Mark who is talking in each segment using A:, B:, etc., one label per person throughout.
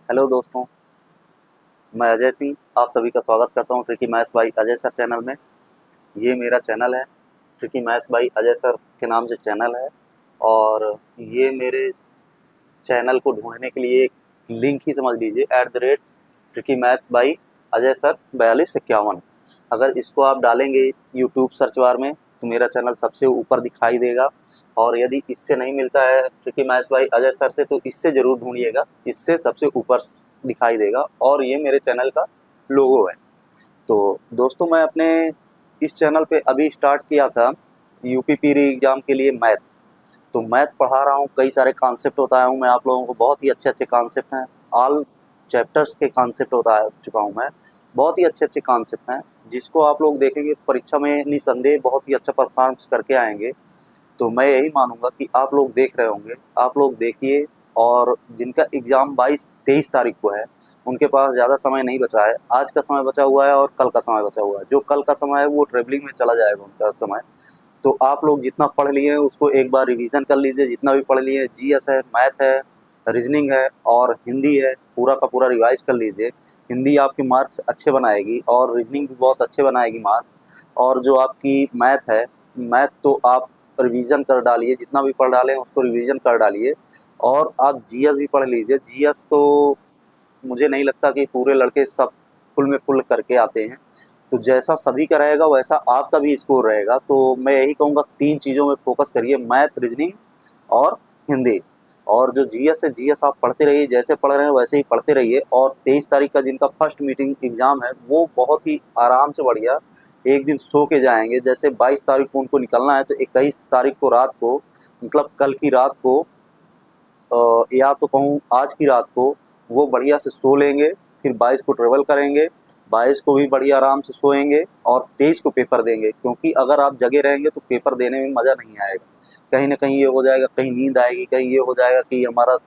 A: Hello दोस्तों, मैं अजय सिंह आप सभी का स्वागत करता हूं tricky maths by Ajay sir channel में। ये मेरा चैनल है, tricky maths by Ajay sir के नाम से चैनल है। और ये मेरे चैनल को ढूंढने के लिए एक लिंक ही समझ लीजिए, @tricky maths by Ajay sir 4251। अगर इसको आप डालेंगे यूट्यूब सर्च बार में तो मेरा चैनल सबसे ऊपर दिखाई देगा। और यदि इससे नहीं मिलता है tricky maths by Ajay sir से, तो इससे ज़रूर ढूंढिएगा, इससे सबसे ऊपर दिखाई देगा। और ये मेरे चैनल का लोगो है। तो दोस्तों, मैं अपने इस चैनल पे अभी स्टार्ट किया था यूपी पीरी एग्ज़ाम के लिए मैथ। तो मैथ पढ़ा रहा हूँ, कई सारे कॉन्सेप्ट बताया हूँ मैं आप लोगों को, बहुत ही अच्छे अच्छे कॉन्सेप्ट हैं। ऑल चैप्टर्स के कॉन्सेप्ट बता चुका हूँ मैं, बहुत ही अच्छे अच्छे कॉन्सेप्ट हैं जिसको आप लोग देखेंगे तो परीक्षा में निसंदेह बहुत ही अच्छा परफॉर्मेंस करके आएंगे। तो मैं यही मानूंगा कि आप लोग देख रहे होंगे, आप लोग देखिए। और जिनका एग्ज़ाम 22-23 तारीख को है, उनके पास ज़्यादा समय नहीं बचा है। आज का समय बचा हुआ है और कल का समय बचा हुआ है। जो कल का समय है वो ट्रेवलिंग में चला जाएगा उनका समय। तो आप लोग जितना पढ़ लिए हैं उसको एक बार रिवीजन कर लीजिए। जितना भी पढ़ लिए, जीएस है, मैथ है, रीजनिंग है और हिंदी है, पूरा का पूरा रिवाइज कर लीजिए। हिंदी आपकी मार्क्स अच्छे बनाएगी और रीजनिंग भी बहुत अच्छे बनाएगी मार्क्स। और जो आपकी मैथ है, मैथ तो आप रिवीजन कर डालिए, जितना भी पढ़ डालें उसको रिवीजन कर डालिए। और आप जीएस भी पढ़ लीजिए। जीएस तो मुझे नहीं लगता कि पूरे लड़के सब फुल में फुल करके आते हैं। तो जैसा सभी का रहेगा वैसा आपका भी स्कोर रहेगा। तो मैं यही कहूँगा, 3 चीज़ों में फोकस करिए, मैथ, रीजनिंग और हिंदी। और जो जीएस है, जीएस आप पढ़ते रहिए, जैसे पढ़ रहे हैं वैसे ही पढ़ते रहिए। और 23 तारीख का जिनका फर्स्ट मीटिंग एग्ज़ाम है, वो बहुत ही आराम से बढ़िया एक दिन सो के जाएंगे। जैसे 22 तारीख को उनको निकलना है, तो 21 तारीख को रात को, मतलब कल की रात को, या तो कहूँ आज की रात को, वो बढ़िया से सो लेंगे। फिर 22 को ट्रेवल करेंगे, 22 को भी बढ़िया आराम से सोएंगे और 23 को पेपर देंगे। क्योंकि अगर आप जगे रहेंगे तो पेपर देने में मज़ा नहीं आएगा। कहीं ना कहीं ये हो जाएगा, कहीं नींद आएगी, कहीं ये हो जाएगा कि हमारा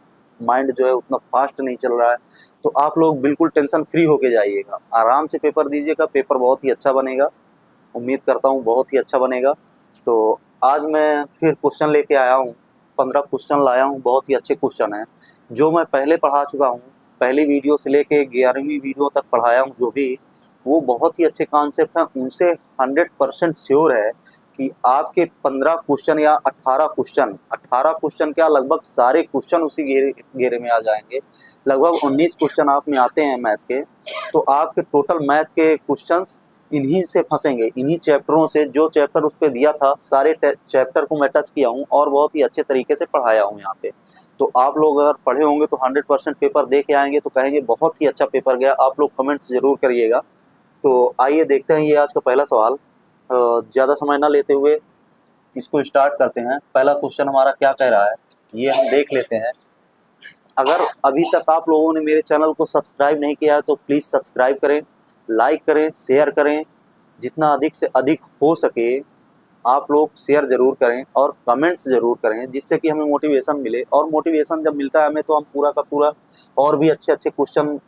A: माइंड जो है उतना फास्ट नहीं चल रहा है। तो आप लोग बिल्कुल टेंशन फ्री होके जाइएगा, आराम से पेपर दीजिएगा। पेपर बहुत ही अच्छा बनेगा, उम्मीद करता हूँ बहुत ही अच्छा बनेगा। तो आज मैं फिर क्वेश्चन लेके आया हूँ, 15 क्वेश्चन लाया हूँ, बहुत ही अच्छे क्वेश्चन हैं जो मैं पहले पढ़ा चुका हूँ। पहली वीडियो से लेके 11वीं वीडियो तक पढ़ाया हूँ, जो भी वो बहुत ही अच्छे कॉन्सेप्ट हैं। उनसे 100% श्योर है कि आपके 15 क्वेश्चन या 18 क्वेश्चन क्या, लगभग सारे क्वेश्चन उसी घेरे में आ जाएंगे। लगभग 19 क्वेश्चन आप में आते हैं मैथ के। तो आपके टोटल मैथ के क्वेश्चंस इन्हीं से फंसेंगे, इन्हीं चैप्टरों से। जो चैप्टर उस पर दिया था, सारे चैप्टर को मैं टच किया हूँ और बहुत ही अच्छे तरीके से पढ़ाया हूँ यहाँ पे। तो आप लोग अगर पढ़े होंगे तो 100% पेपर दे के आएंगे तो कहेंगे बहुत ही अच्छा पेपर गया। आप लोग कमेंट्स जरूर करिएगा। तो आइए देखते हैं ये आज का पहला सवाल। ज़्यादा समय ना लेते हुए इसको स्टार्ट करते हैं। पहला क्वेश्चन हमारा क्या कह रहा है, ये हम देख लेते हैं। अगर अभी तक आप लोगों ने मेरे चैनल को सब्सक्राइब नहीं किया है तो प्लीज़ सब्सक्राइब करें, लाइक करें, शेयर करें। जितना अधिक से अधिक हो सके आप लोग शेयर ज़रूर करें और कमेंट्स ज़रूर करें, जिससे कि हमें मोटिवेशन मिले। और मोटिवेशन जब मिलता है हमें, तो हम पूरा का पूरा और भी अच्छे अच्छे क्वेश्चन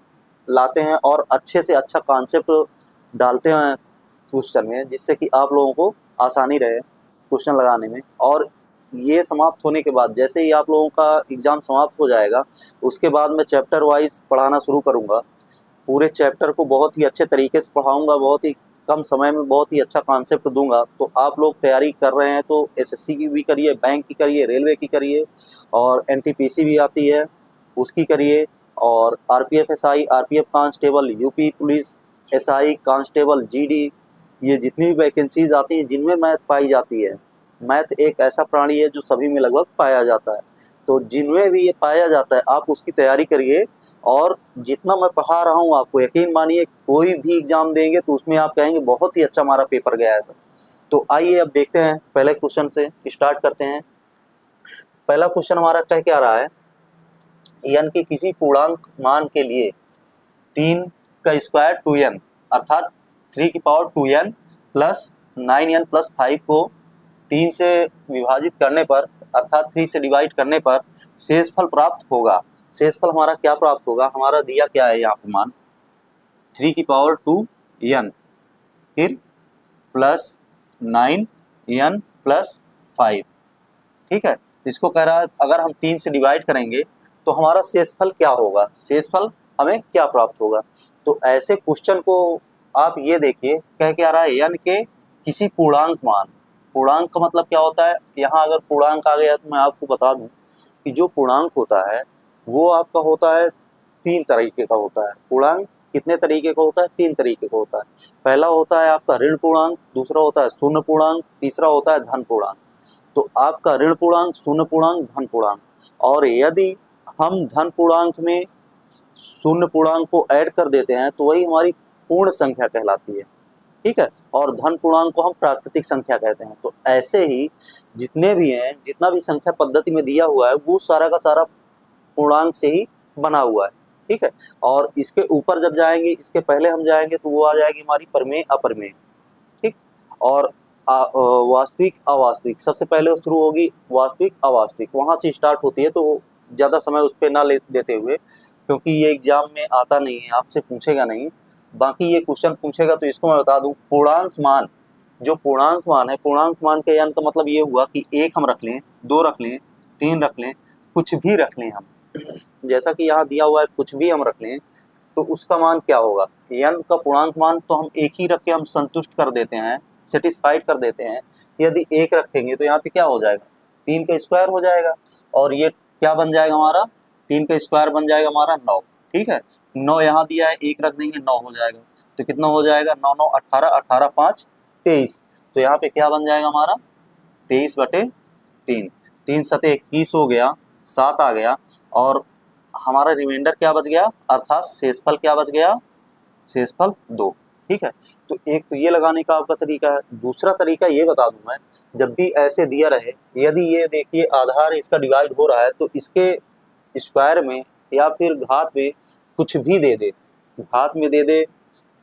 A: लाते हैं और अच्छे से अच्छा कॉन्सेप्ट डालते हैं क्वेश्चन में, जिससे कि आप लोगों को आसानी रहे क्वेश्चन लगाने में। और ये समाप्त होने के बाद, जैसे ही आप लोगों का एग्ज़ाम समाप्त हो जाएगा, उसके बाद मैं चैप्टर वाइज पढ़ाना शुरू करूँगा। पूरे चैप्टर को बहुत ही अच्छे तरीके से पढ़ाऊँगा, बहुत ही कम समय में बहुत ही अच्छा कॉन्सेप्ट दूंगा। तो आप लोग तैयारी कर रहे हैं तो एसएससी की भी करिए, बैंक की करिए, रेलवे की करिए, और एनटीपीसी भी आती है उसकी करिए, और RPF SI, RPF constable, UP police SI constable, GD, ये जितनी भी वैकेंसीज आती हैं जिनमें मैथ पाई जाती है। मैथ एक ऐसा प्राणी है जो सभी में लगभग पाया जाता है। तो जिनमें भी ये पाया जाता है आप उसकी तैयारी करिए। और जितना मैं पढ़ा रहा हूँ आपको यकीन मानिए, कोई भी एग्जाम देंगे तो उसमें आप कहेंगे बहुत ही अच्छा हमारा पेपर गया है सर। तो आइए अब देखते हैं, पहले क्वेश्चन से स्टार्ट करते हैं। पहला क्वेश्चन हमारा कह क्या रहा है, n के किसी पूर्णांक मान के लिए 3 का स्क्वायर 2n, अर्थात 3 की power 2n plus 9n plus 5 को 3 से विभाजित करने पर, अर्थात 3 से डिवाइड करने पर शेषफल प्राप्त होगा। शेषफल हमारा क्या प्राप्त होगा, हमारा दिया क्या है यहाँ पे मान 3 की पावर 2n, फिर प्लस 9n प्लस 5। ठीक है, इसको कह रहा है अगर हम 3 से डिवाइड करेंगे तो हमारा शेषफल क्या होगा। शेषफल हमें क्या प्राप्त होगा। तो ऐसे क्वेश्चन को आप ये देखिए कह के आ रहा है n के किसी पूर्णांक मान। पूर्णांक का मतलब क्या होता है, यहाँ अगर पूर्णांक आ गया तो मैं आपको बता दूं कि जो पूर्णांक होता है वो आपका होता है 3 तरीके का होता है। पूर्णांक कितने तरीके का होता है, 3 तरीके का होता है। पहला होता है आपका ऋण पूर्णांक, दूसरा होता है शून्य पूर्णांक, तीसरा होता है धन पूर्णांक। तो आपका ऋण पूर्णांक, शून्य पूर्णांक, धन पूर्णांक, और यदि हम धन पूर्णांक में शून्य पूर्णांक को ऐड कर देते हैं तो वही हमारी पूर्ण संख्या कहलाती है, ठीक है। और धन पूर्णांक को हम प्राकृतिक संख्या कहते हैं। तो ऐसे ही जितने भी हैं, जितना भी संख्या पद्धति में दिया हुआ है वो सारा का सारा पूर्णांक से ही बना हुआ है, ठीक है। और इसके ऊपर जब जाएंगे, इसके पहले हम जाएंगे तो वो आ जाएगी हमारी प्रमेय अप्रमेय, ठीक। और वास्तविक अवास्तविक, सबसे पहले शुरू होगी वास्तविक अवास्तविक, वहां से स्टार्ट होती है। तो ज़्यादा समय उस पर ना ले देते हुए, क्योंकि ये एग्जाम में आता नहीं है, आपसे पूछेगा नहीं, बाकी ये क्वेश्चन पूछेगा तो इसको मैं बता दूं। पूर्णांक मान, जो पूर्णांक मान है, पूर्णांक मान के यानी का मतलब ये हुआ कि 1 हम रख लें, 2 रख लें, 3 रख लें, कुछ भी रख लें हम, जैसा कि यहाँ दिया हुआ है कुछ भी हम रख लें, तो उसका मान क्या होगा। n का पूर्णांक मान तो हम एक ही रख के हम संतुष्ट कर देते हैं, सेटिस्फाइड कर देते हैं। यदि 1 रखेंगे तो यहाँ पे क्या हो जाएगा, 3 का स्क्वायर हो जाएगा, और ये क्या बन जाएगा हमारा, 3 का स्क्वायर बन जाएगा हमारा 9, ठीक है। 9 यहाँ दिया है, 1 रख देंगे 9 हो जाएगा। तो कितना हो जाएगा, 9 9 18, 18 5 23। तो यहाँ पे क्या बन जाएगा हमारा 23/3, 3 सते 21 हो गया, 7 आ गया, और हमारा रिमाइंडर क्या बच गया, अर्थात शेषफल क्या बच गया, शेषफल 2, ठीक है। तो एक तो ये लगाने का आपका तरीका है। दूसरा तरीका ये बता दूं मैं, जब भी ऐसे दिया रहे, यदि ये देखिए आधार इसका डिवाइड हो रहा है तो इसके स्क्वायर में या फिर घात में कुछ भी दे दे, घात में दे दे,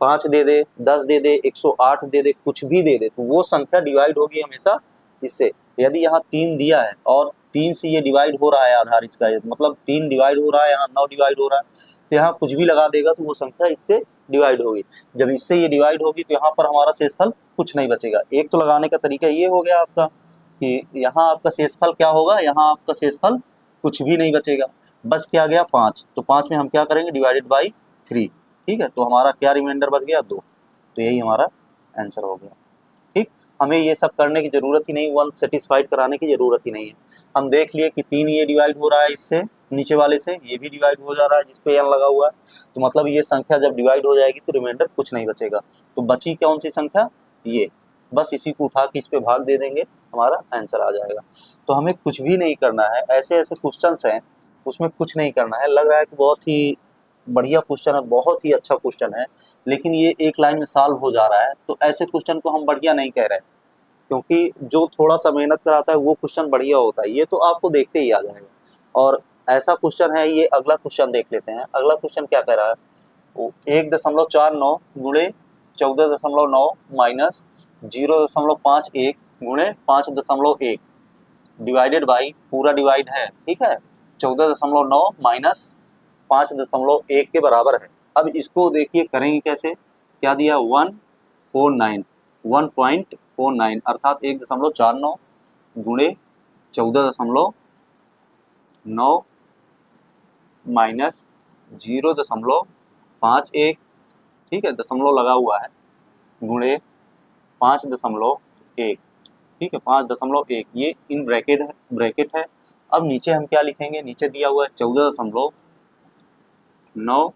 A: 5 दे दे, 10 दे दे, 108 दे दे, कुछ भी दे दे, तो वो संख्या डिवाइड होगी हमेशा इससे। यदि यहाँ 3 दिया है और 3 से ये डिवाइड हो रहा है आधार इसका, मतलब 3 डिवाइड हो रहा है, यहाँ 9 डिवाइड हो रहा है, तो यहाँ कुछ भी लगा देगा तो वो संख्या इससे डिवाइड होगी। जब इससे ये डिवाइड होगी तो यहाँ पर हमारा शेषफल कुछ नहीं बचेगा। एक तो लगाने का तरीका ये हो गया आपका कि यहाँ आपका शेषफल क्या होगा, यहाँ आपका शेषफल कुछ भी नहीं बचेगा, बच क्या गया 5। तो 5 में हम क्या करेंगे, डिवाइडेड बाई 3, ठीक है। तो हमारा क्या रिमाइंडर बच गया 2। तो यही हमारा आंसर हो गया, ठीक। हमें ये सब करने की जरूरत ही नहीं, 1 सेटिस्फाइड कराने की जरूरत ही नहीं है। हम देख लिए कि 3 ये डिवाइड हो रहा है इससे, नीचे वाले से ये भी डिवाइड हो जा रहा है जिसपे n लगा हुआ है, तो मतलब ये संख्या जब डिवाइड हो जाएगी तो रिमाइंडर कुछ नहीं बचेगा। तो बची कौन सी संख्या, ये, बस इसी को उठा के इस पे भाग दे देंगे, हमारा आंसर आ जाएगा। तो हमें कुछ भी नहीं करना है, ऐसे ऐसे क्वेश्चंस हैं उसमें कुछ नहीं करना है। लग रहा है कि बहुत ही बढ़िया क्वेश्चन है, बहुत ही अच्छा क्वेश्चन है, लेकिन ये एक लाइन में सॉल्व हो जा रहा है, तो ऐसे क्वेश्चन को हम बढ़िया नहीं कह रहे, क्योंकि जो थोड़ा सा मेहनत कराता है वो क्वेश्चन बढ़िया होता है। ये तो आपको देखते ही आ जाएगा। और ऐसा क्वेश्चन है ये, अगला क्वेश्चन देख लेते हैं। अगला क्वेश्चन क्या कह रहा है, वो 1.49 गुणे 14.9 माइनस 0.51 गुणे 5.1 डिवाइडेड बाई, पूरा डिवाइड है, ठीक है, 14.9 माइनस 5.1 के बराबर है। अब इसको देखिए करेंगे कैसे, क्या दिया 149 अर्थात 1.49 गुणे 14.9 माइनस 0.51, ठीक है, दशमलव लगा हुआ है, गुणे 5.1, ठीक है, 5.1, ये इन ब्रैकेट है। अब नीचे हम क्या लिखेंगे, नीचे दिया हुआ है 14.9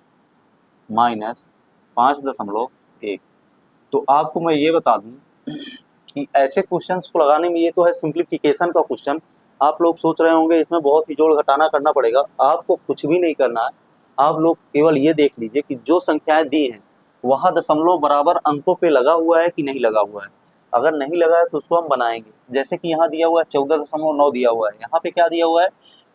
A: माइनस 5.1। तो आपको मैं ये बता दूं कि ऐसे क्वेश्चंस को लगाने में, ये तो है सिंप्लीफिकेशन का क्वेश्चन, आप लोग सोच रहे होंगे इसमें बहुत ही जोड़ घटाना करना पड़ेगा। आपको कुछ भी नहीं करना है, आप लोग केवल ये देख लीजिए कि जो संख्याएं दी हैं वहाँ दशमलव बराबर अंकों पे लगा हुआ है कि नहीं लगा हुआ है। अगर नहीं लगा है तो उसको हम बनाएंगे। जैसे कि यहाँ दिया हुआ है 14.9 दिया हुआ है, यहाँ पे क्या दिया हुआ है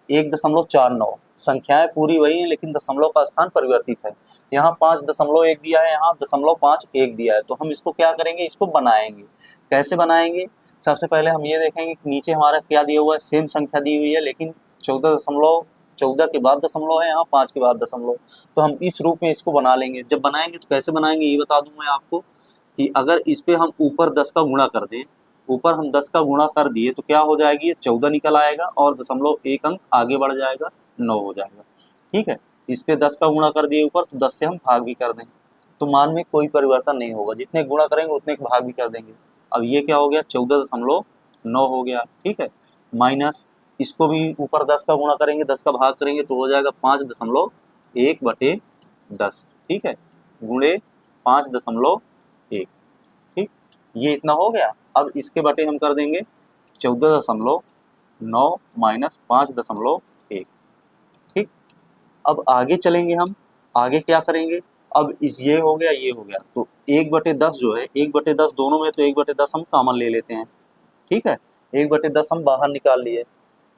A: 1.49, संख्याएं पूरी वही हैं लेकिन दशमलव का स्थान परिवर्तित है। यहाँ 5.1 दिया है, यहाँ 0.51 दिया है, तो हम इसको क्या करेंगे, इसको बनाएंगे। कैसे बनाएंगे, सबसे पहले हम ये देखेंगे कि नीचे हमारा क्या दिया हुआ है, सेम संख्या दी हुई है लेकिन 14 के बाद दशमलव है, यहाँ 5 के बाद दशमलव, तो हम इस रूप में इसको बना लेंगे। जब बनाएंगे तो कैसे बनाएंगे ये बता दूं मैं आपको कि अगर इस पे हम ऊपर 10 का गुणा कर दें, ऊपर हम 10 का गुणा कर दिए तो क्या हो जाएगी, 14 निकल आएगा और 0.1 अंक आगे बढ़ जाएगा, 9 हो जाएगा, ठीक है। इस पे 10 का गुणा कर दिए ऊपर, तो 10 से हम भाग भी कर दें तो मान में कोई परिवर्तन नहीं होगा, जितने गुणा करेंगे उतने भाग भी कर देंगे। अब ये क्या हो गया, 14.9 हो गया, ठीक है। माइनस इसको भी ऊपर 10 का गुणा करेंगे, 10 का भाग करेंगे तो हो जाएगा 5.1/10, ठीक है, गुणे 5.1, ठीक, ये इतना हो गया। अब इसके बटे हम कर देंगे 14.9 माइनस 5.1, ठीक। अब आगे चलेंगे हम, आगे क्या करेंगे, अब इस ये हो गया, ये हो गया, तो 1/10 जो है, 1/10 दोनों में, तो 1/10 हम कॉमन ले लेते हैं, ठीक है, 1/10 हम बाहर निकाल लिए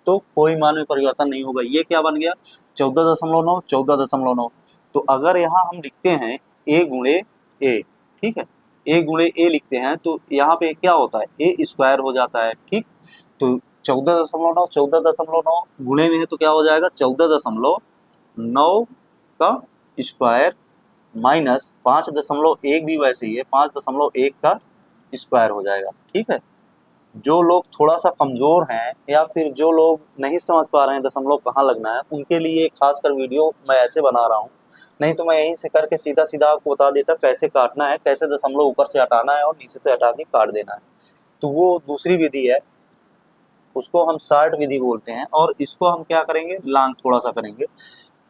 A: तो कोई मान में परिवर्तन नहीं होगा। ये क्या बन गया, 14.9, 14.9। तो अगर यहाँ हम लिखते हैं a गुणे a, ठीक है, a गुणे a लिखते हैं तो यहाँ पे क्या होता है, a स्क्वायर हो जाता है, ठीक। तो 14.9 गुणे में है तो क्या हो जाएगा, 14.9 का स्क्वायर माइनस 5.1 भी वैसे ही है, 5.1 का स्क्वायर हो जाएगा, ठीक है। जो लोग थोड़ा सा कमजोर हैं या फिर जो लोग नहीं समझ पा रहे हैं दशमलव कहाँ लगना है, उनके लिए खासकर वीडियो मैं ऐसे बना रहा हूँ, नहीं तो मैं यहीं से करके सीधा सीधा आपको बता देता कैसे काटना है, कैसे दशमलव ऊपर से हटाना है और नीचे से हटा के काट देना है। तो वो दूसरी विधि है, उसको हम शार्ट विधि बोलते हैं, और इसको हम क्या करेंगे, लॉन्ग थोड़ा सा करेंगे।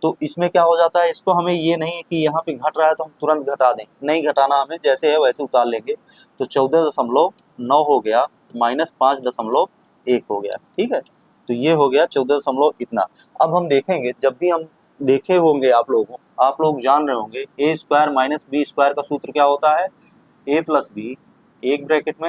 A: तो इसमें क्या हो जाता है, इसको हमें ये नहीं है कि यहाँ पे घट रहा है तो हम तुरंत घटा दें, नहीं घटाना, हमें जैसे है वैसे उतार लेंगे। तो 14.9 हो गया माइनस 5.1 हो गया, ठीक है। तो ये हो गया 14 इतना। अब हम देखेंगे, जब भी हम देखे होंगे आप लोग जान रहे होंगे a square minus B square का सूत्र क्या होता है, a प्लस बी, एक ब्रैकेट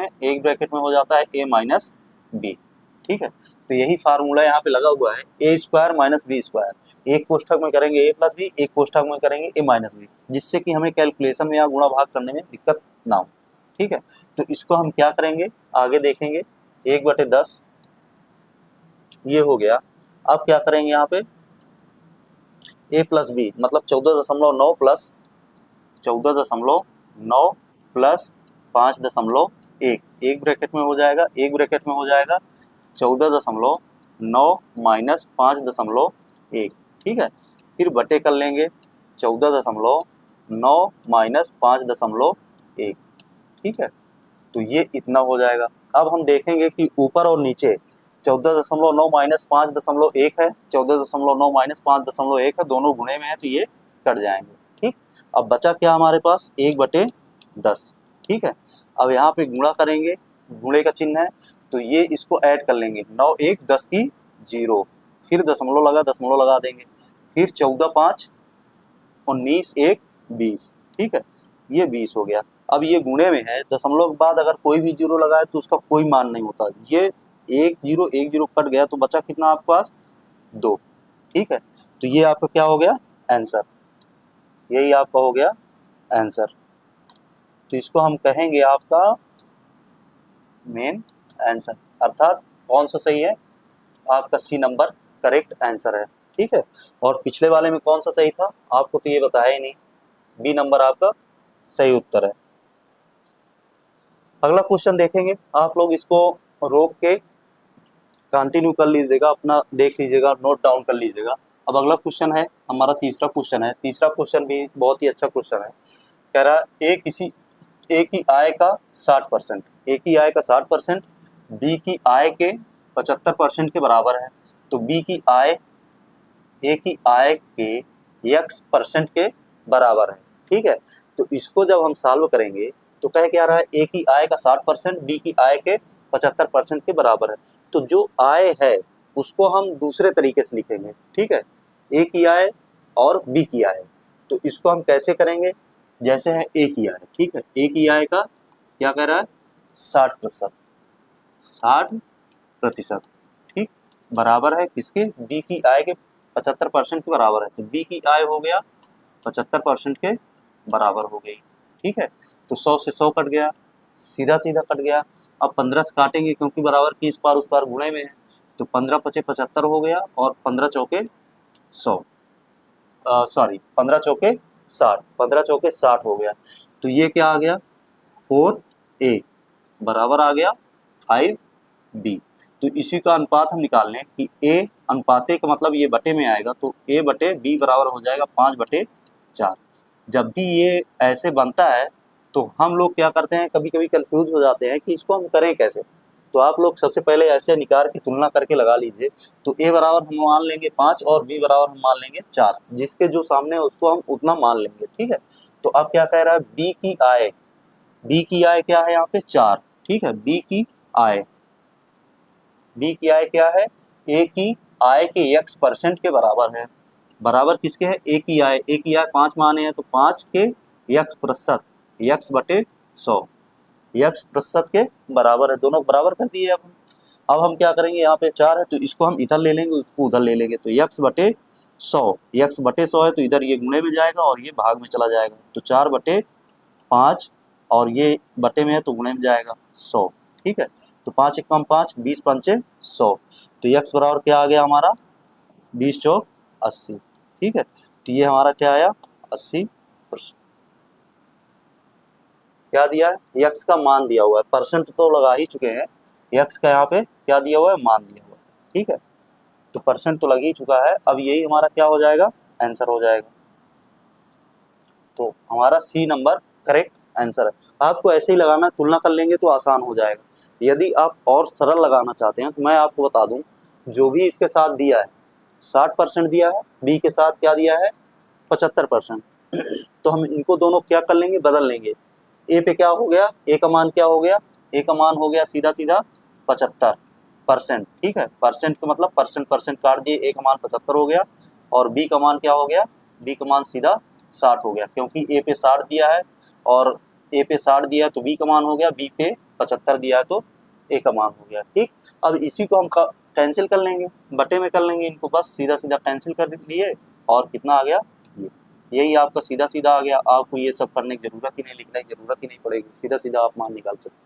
A: में हो जाता है a माइनस बी, ठीक है। तो यही फार्मूला यहाँ पे लगा हुआ है, a square minus B square, एक कोष्ठक में करेंगे a प्लस बी, एक कोष्ठक में करेंगे a माइनस बी, जिससे कि हमें कैलकुलेशन में या गुणा भाग करने में दिक्कत ना हो, ठीक है। तो इसको हम क्या करेंगे, आगे देखेंगे, 1/10 ये हो गया। अब क्या करेंगे यहाँ पे, a प्लस बी मतलब 14.9 प्लस 14.9 प्लस 5.1, एक ब्रैकेट में हो जाएगा, 14.9 माइनस 5.1, ठीक है। फिर बटे कर लेंगे 14.9 माइनस 5.1, ठीक है। तो ये इतना हो जाएगा। अब हम देखेंगे कि ऊपर और नीचे 14.9 माइनस 5.1 है, 14.9 माइनस 5.1 है, दोनों गुणे में है तो ये कट जाएंगे, ठीक। अब बचा क्या हमारे पास, 1/10, ठीक है। अब यहाँ पे गुणा करेंगे, गुणे का चिन्ह है तो ये इसको ऐड कर लेंगे, 9 1 10 की 0, फिर दशमलव लगा देंगे, फिर 14 5 19 1 20, ठीक है, ये 20 हो गया। अब ये गुणे में है, दशमलव के बाद अगर कोई भी 0 लगाए तो उसका कोई मान नहीं होता, ये 1 0 कट गया तो बचा कितना आपके पास, 2, ठीक है। तो ये आपका क्या हो गया, आंसर, यही आपका हो गया आंसर। तो इसको हम कहेंगे आपका मेन आंसर, अर्थात कौन सा सही है, आपका सी नंबर करेक्ट आंसर है, ठीक है। और पिछले वाले में कौन सा सही था, आपको तो ये बताया ही नहीं, बी नंबर आपका सही उत्तर है। अगला क्वेश्चन देखेंगे, आप लोग इसको रोक के कंटिन्यू कर लीजिएगा, अपना देख लीजिएगा, नोट डाउन कर लीजिएगा। अब अगला क्वेश्चन है हमारा तीसरा क्वेश्चन है, तीसरा क्वेश्चन भी बहुत ही अच्छा क्वेश्चन है। कह रहा है ए की आय का 60%, ए की आय का 60% बी की आय के 75% के बराबर है। तो बी की आय ए की आय के x% के बराबर है, ठीक है। तो इसको जब हम सॉल्व करेंगे तो कह क्या रहा है, ए की आय का 60% बी की आय के 75% के बराबर है। तो जो आय है उसको हम दूसरे तरीके से लिखेंगे, ठीक है, ए की आय और बी की आय। तो इसको हम कैसे करेंगे, जैसे है ए की आय, ठीक है, ए की आय का क्या कह रहा है 60%, 60%, ठीक, बराबर है किसके, बी की आय के 75% के बराबर है। तो बी की आय हो गया 75% के बराबर हो गई, ठीक है। तो 100 से 100 कट गया, सीधा सीधा कट गया। अब 15 से काटेंगे क्योंकि बराबर की इस पार उस पार गुणे में है, तो 15 पचे 75 हो गया और 15 चौके 100, सॉरी 15 चौके 60, 15 चौके 60 हो गया। तो ये क्या आ गया 4a बराबर आ गया 5b। तो इसी का अनुपात हम निकाल लें कि ए अनुपाते का मतलब ये बटे में आएगा, तो ए बटे बी बराबर हो जाएगा 5/4। जब भी ये ऐसे बनता है तो हम लोग क्या करते हैं, कभी कभी कंफ्यूज हो जाते हैं कि इसको हम करें कैसे। तो आप लोग सबसे पहले ऐसे निकाल के तुलना करके लगा लीजिए। तो ए बराबर हम मान लेंगे 5 और बी बराबर हम मान लेंगे 4, जिसके जो सामने है उसको हम उतना मान लेंगे, ठीक है। तो अब क्या कह रहा है, बी की आय क्या है यहाँ पे 4, ठीक है। बी की आय क्या है, ए की आय के x% के बराबर है। बराबर किसके है, ए की आय 5 माने हैं, तो 5 के x%, x/100, x% के बराबर है। दोनों बराबर कर दिए। अब हम क्या करेंगे, यहाँ पे 4 है तो इसको हम इधर ले लेंगे, उसको उधर ले लेंगे, तो x/100 है तो इधर ये गुणे में जाएगा और ये भाग में चला जाएगा, तो 4/5 और ये बटे में है तो गुणे में जाएगा 100, ठीक है। तो 5 × 5 20 × 5 100, तो x बराबर क्या आ गया हमारा 20 × 4 80, ठीक है। तो ये हमारा क्या आया 80%। क्या दिया है, x का मान दिया हुआ है, परसेंट तो लगा ही चुके हैं, x का यहाँ पे क्या दिया हुआ है, मान दिया हुआ है, ठीक है। तो परसेंट तो लग ही चुका है, अब यही हमारा क्या हो जाएगा, आंसर हो जाएगा। तो हमारा सी नंबर करेक्ट आंसर है। आपको ऐसे ही लगाना, तुलना कर लेंगे तो आसान हो जाएगा। यदि आप और सरल लगाना चाहते हैं तो मैं आपको बता दूं, जो भी इसके साथ दिया है 60% दिया है, बी के साथ क्या दिया है 75%, तो हम इनको दोनों क्या कर लेंगे, बदल लेंगे। ए पे क्या हो गया, ए का मान क्या हो गया, ए का मान हो गया सीधा 75%, ठीक है। परसेंट का मतलब परसेंट काट दिए, ए का मान 75 हो गया, और बी का मान क्या हो गया, बी का मान सीधा 60 हो गया, क्योंकि ए पे 60 दिया है और ए पे 60 दिया है तो बी का मान हो गया, बी पे 75 दिया है तो ए का मान हो गया, ठीक। अब इसी को हम कैंसिल कर लेंगे, बटे में कर लेंगे इनको, बस सीधा कैंसिल कर लिए और कितना आ गया ये, यही आपका सीधा आ गया। आपको ये सब करने की जरूरत ही नहीं, लिखने की जरूरत ही नहीं पड़ेगी, सीधा आप मान निकाल सकते हैं।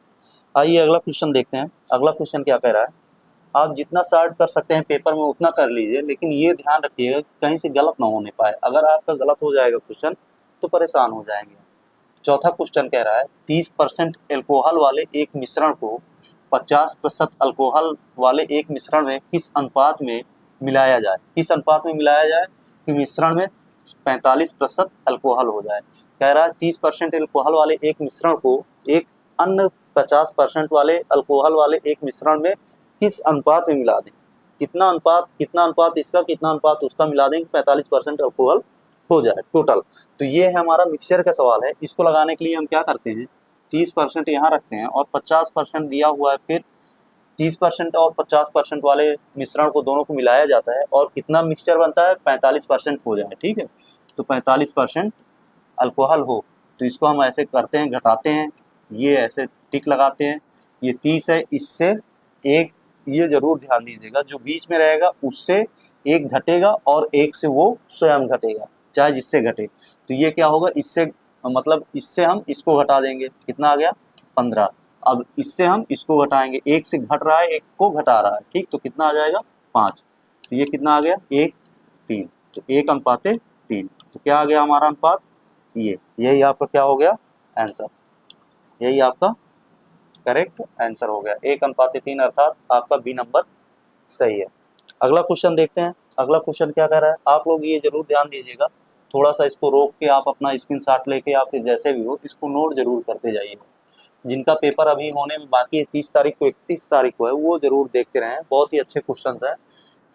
A: आइए अगला क्वेश्चन देखते हैं। अगला क्वेश्चन क्या कह रहा है, आप जितना शॉर्ट कर सकते हैं पेपर में उतना कर लीजिए, लेकिन ये ध्यान रखिएगा कहीं से गलत ना होने पाए। अगर आपका गलत हो जाएगा क्वेश्चन तो परेशान हो जाएंगे। चौथा क्वेश्चन कह रहा है 30% अल्कोहल वाले एक मिश्रण को 50% अल्कोहल वाले एक मिश्रण में किस अनुपात में मिलाया जाए। किस अनुपात में मिलाया जाए कि मिश्रण में 45% अल्कोहल हो जाए। कह रहा है 30% अल्कोहल वाले एक मिश्रण को एक अन्य 50% वाले अल्कोहल वाले एक मिश्रण में किस अनुपात में मिला दें। कितना अनुपात इसका, कितना अनुपात उसका मिला दें 45% अल्कोहल हो जाए टोटल। तो ये है हमारा मिक्सचर का सवाल है। इसको लगाने के लिए हम क्या करते हैं, 30% यहाँ रखते हैं और 50% दिया हुआ है, फिर 30% और 50% वाले मिश्रण को दोनों को मिलाया जाता है और कितना मिक्सचर बनता है 45% हो जाए, ठीक है। तो 45% अल्कोहल हो, तो इसको हम ऐसे करते हैं, घटाते हैं, ये ऐसे टिक लगाते हैं, ये 30 है, इससे एक, ये जरूर ध्यान दीजिएगा, जो बीच में रहेगा उससे एक घटेगा और एक से वो स्वयं घटेगा, चाहे जिससे घटे। तो ये क्या होगा, इससे मतलब इससे हम इसको घटा देंगे, कितना आ गया 15। अब इससे हम इसको घटाएंगे, एक से घट रहा है, एक को घटा रहा है, ठीक। तो कितना आ जाएगा 5। तो ये कितना आ गया 1 3, तो 1:3। तो क्या आ गया हमारा अनुपात, यही आपका क्या हो गया आंसर, यही आपका करेक्ट आंसर हो गया 1:3, अर्थात आपका बी नंबर सही है। अगला क्वेश्चन देखते हैं। अगला क्वेश्चन क्या कह रहा है, आप लोग ये जरूर ध्यान दीजिएगा, थोड़ा सा इसको रोक के आप अपना स्क्रीनशॉट लेके या फिर जैसे भी हो इसको नोट जरूर करते जाइएगा। जिनका पेपर अभी होने में बाकी है 30 तारीख को 31 तारीख को है, वो जरूर देखते रहें, बहुत ही अच्छे क्वेश्चन हैं।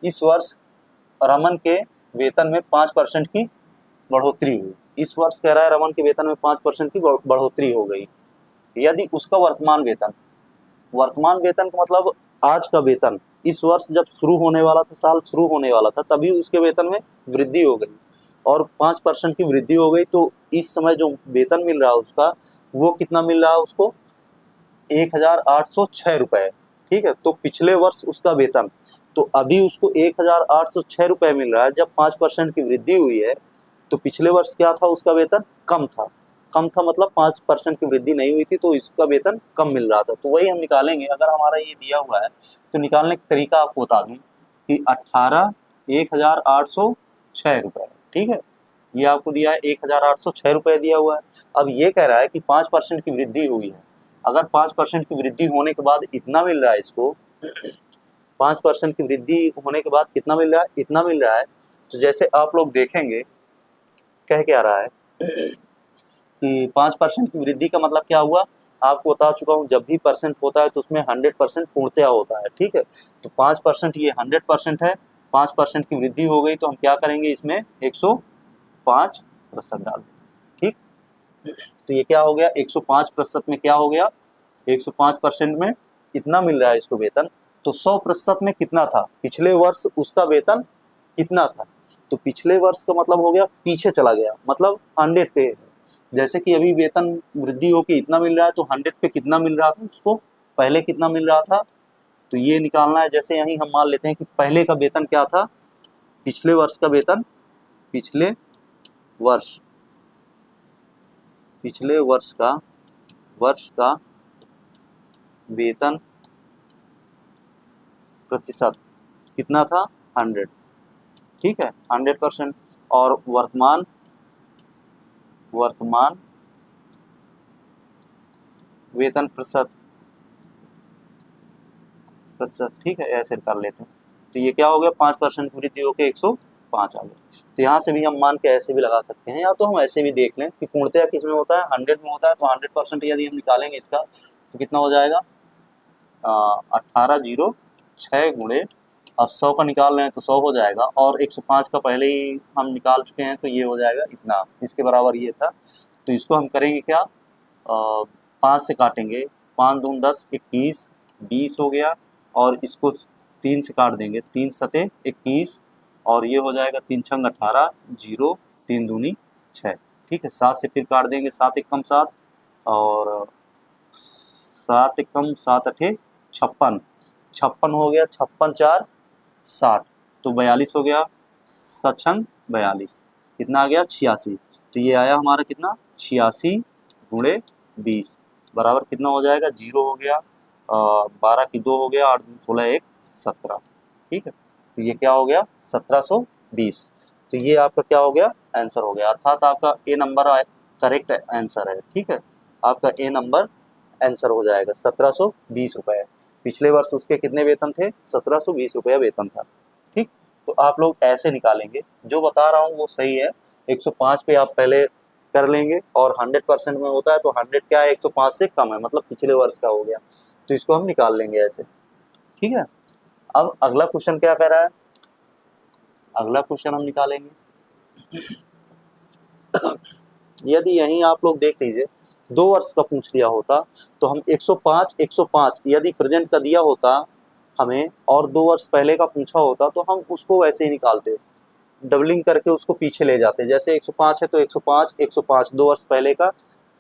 A: इस वर्ष रमन के वेतन में 5% की बढ़ोतरी हुई। इस वर्ष कह रहा है रमन के वेतन में 5% की बढ़ोतरी हो गई। यदि उसका वर्तमान वेतन का मतलब आज का वेतन इस वर्ष जब शुरू होने वाला था, साल शुरू होने वाला था, तभी उसके वेतन में वृद्धि हो गई और 5% की वृद्धि हो गई, तो इस समय जो वेतन मिल रहा है उसका, वो कितना मिल रहा है उसको 1806 रुपए, ठीक है। तो पिछले वर्ष उसका वेतन, तो अभी उसको 1806 रुपए मिल रहा है। जब 5% की वृद्धि हुई है तो पिछले वर्ष क्या था, उसका वेतन कम था मतलब 5% की वृद्धि नहीं हुई थी, तो इसका वेतन कम मिल रहा था। तो वही हम निकालेंगे। अगर हमारा ये दिया हुआ है तो निकालने का तरीका आपको बता दूं कि 18,806 रुपए, ठीक है। ये आपको दिया है 1806 रुपए दिया हुआ है। अब ये कह रहा है कि 5% की वृद्धि हुई है। अगर 5% की वृद्धि होने के बाद इतना मिल रहा है इसको, 5% की वृद्धि होने के बाद कितना मिल रहा है, इतना मिल रहा है। तो जैसे आप लोग देखेंगे कह क्या रहा है कि 5% की वृद्धि का मतलब क्या हुआ, आपको बता चुका हूँ, जब भी परसेंट होता है तो उसमें 100% पूर्णतया होता है, ठीक है। तो 5% ये 100% है, 5% की वृद्धि हो गई तो हम क्या करेंगे, इसमें 105% डाल देंगे, ठीक। तो ये क्या हो गया, 105% में क्या हो गया, 105% में कितना मिल रहा है इसको वेतन। तो 100% में कितना था, पिछले वर्ष उसका वेतन कितना था, तो पिछले वर्ष का मतलब हो गया पीछे चला गया, मतलब 100 पे। जैसे कि अभी वेतन वृद्धि होकर इतना मिल रहा है तो 100 पे कितना मिल रहा था उसको, पहले कितना मिल रहा था, तो ये निकालना है। जैसे यहीं हम मान लेते हैं कि पहले का वेतन क्या था, पिछले वर्ष का वेतन, पिछले वर्ष का वेतन प्रतिशत कितना था, 100, ठीक है, 100%। और वर्तमान वेतन प्रतिशत, ठीक है, ऐसे कर लेते हैं। तो ये क्या हो गया, 5% की वृद्धि होकर 105 आ गया। तो यहाँ से भी हम मान के ऐसे भी लगा सकते हैं, या तो हम ऐसे भी देख लें कि पूर्णतया किस में होता है, 100 में होता है। तो 100% यदि हम निकालेंगे इसका तो कितना हो जाएगा, 1806 गुणे, अब 100 का निकाल रहे हैं तो 100 हो जाएगा, और 105 का पहले ही हम निकाल चुके हैं तो ये हो जाएगा इतना, इसके बराबर ये था। तो इसको हम करेंगे क्या, 5 से काटेंगे, 5 दूनी 10, 21, 20 हो गया, और इसको 3 से काट देंगे, 3 सते 21, और ये हो जाएगा 3 छंग 18, 0, 3 दूनी 6, ठीक है। 7 से फिर काट देंगे, 7 एकम 7, और 7 एकम 7 अठे 56, 56 हो गया, 56 4 60, तो 42 हो गया, 7 छंग 42, कितना आ गया, 86। तो ये आया हमारा कितना, 86 गुणे 20 बराबर कितना हो जाएगा, 0 हो गया, 12 की 2 हो गया, 8 दूनी 16, 1 17, ठीक है। तो ये क्या हो गया, 1720। तो ये आपका क्या हो गया, आंसर हो गया, अर्थात आपका ए नंबर करेक्ट आंसर है, ठीक है। आपका ए नंबर आंसर हो जाएगा 1720 रुपये। पिछले वर्ष उसके कितने वेतन थे, 1720 रुपया वेतन था, ठीक। तो आप लोग ऐसे निकालेंगे, जो बता रहा हूँ वो सही है। 105 पे आप पहले कर लेंगे, और 100% में होता है तो 100 क्या है, 105 से कम है, मतलब पिछले वर्ष का हो गया, तो इसको हम निकाल लेंगे ऐसे, ठीक है। अब अगला क्वेश्चन क्या कह रहा है, अगला क्वेश्चन हम निकालेंगे। यदि यहीं आप लोग देख लीजिए, 2 वर्ष का पूछ लिया होता तो हम 105 यदि प्रेजेंट का दिया होता हमें, और 2 वर्ष पहले का पूछा होता तो हम उसको वैसे ही निकालते, डबलिंग करके उसको पीछे ले जाते। जैसे 105 है तो 105 2 वर्ष पहले का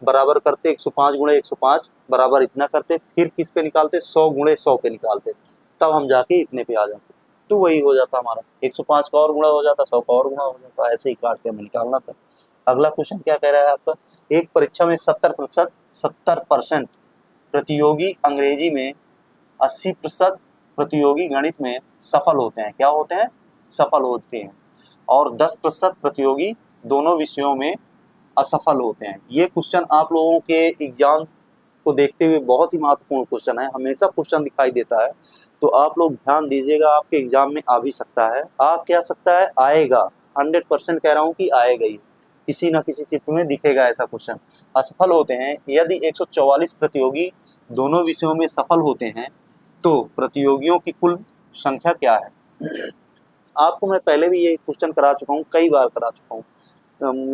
A: बराबर करते, 105 गुणे 105 बराबर इतना करते, फिर किस पे निकालते, 100 गुणे 100 पे निकालते, तब हम जाके इतने पे आ जाते, तो वही हो जाता हमारा, 105 का और गुणा हो जाता, 100 का और गुणा हो जाता, ऐसे ही काट के हमें निकालना था। अगला क्वेश्चन क्या कह रहा है आपका, एक परीक्षा में 70% प्रतियोगी अंग्रेजी में, 80% प्रतियोगी गणित में सफल होते हैं, क्या होते हैं, सफल होते हैं, और 10% प्रतियोगी दोनों विषयों में असफल होते हैं। ये क्वेश्चन आप लोगों के एग्जाम को देखते हुए बहुत ही महत्वपूर्ण क्वेश्चन है, हमेशा क्वेश्चन दिखाई देता है, तो आप लोग ध्यान दीजिएगा, आपके एग्जाम में आ भी सकता है, आ क्या सकता है, आएगा, 100% कह रहा हूँ कि आएगा ही, किसी न किसी शिफ्ट में दिखेगा ऐसा क्वेश्चन। असफल होते हैं, यदि 144 प्रतियोगी दोनों विषयों में सफल होते हैं तो प्रतियोगियों की कुल संख्या क्या है। आपको मैं पहले भी ये क्वेश्चन करा चुका हूँ, कई बार करा चुका हूँ,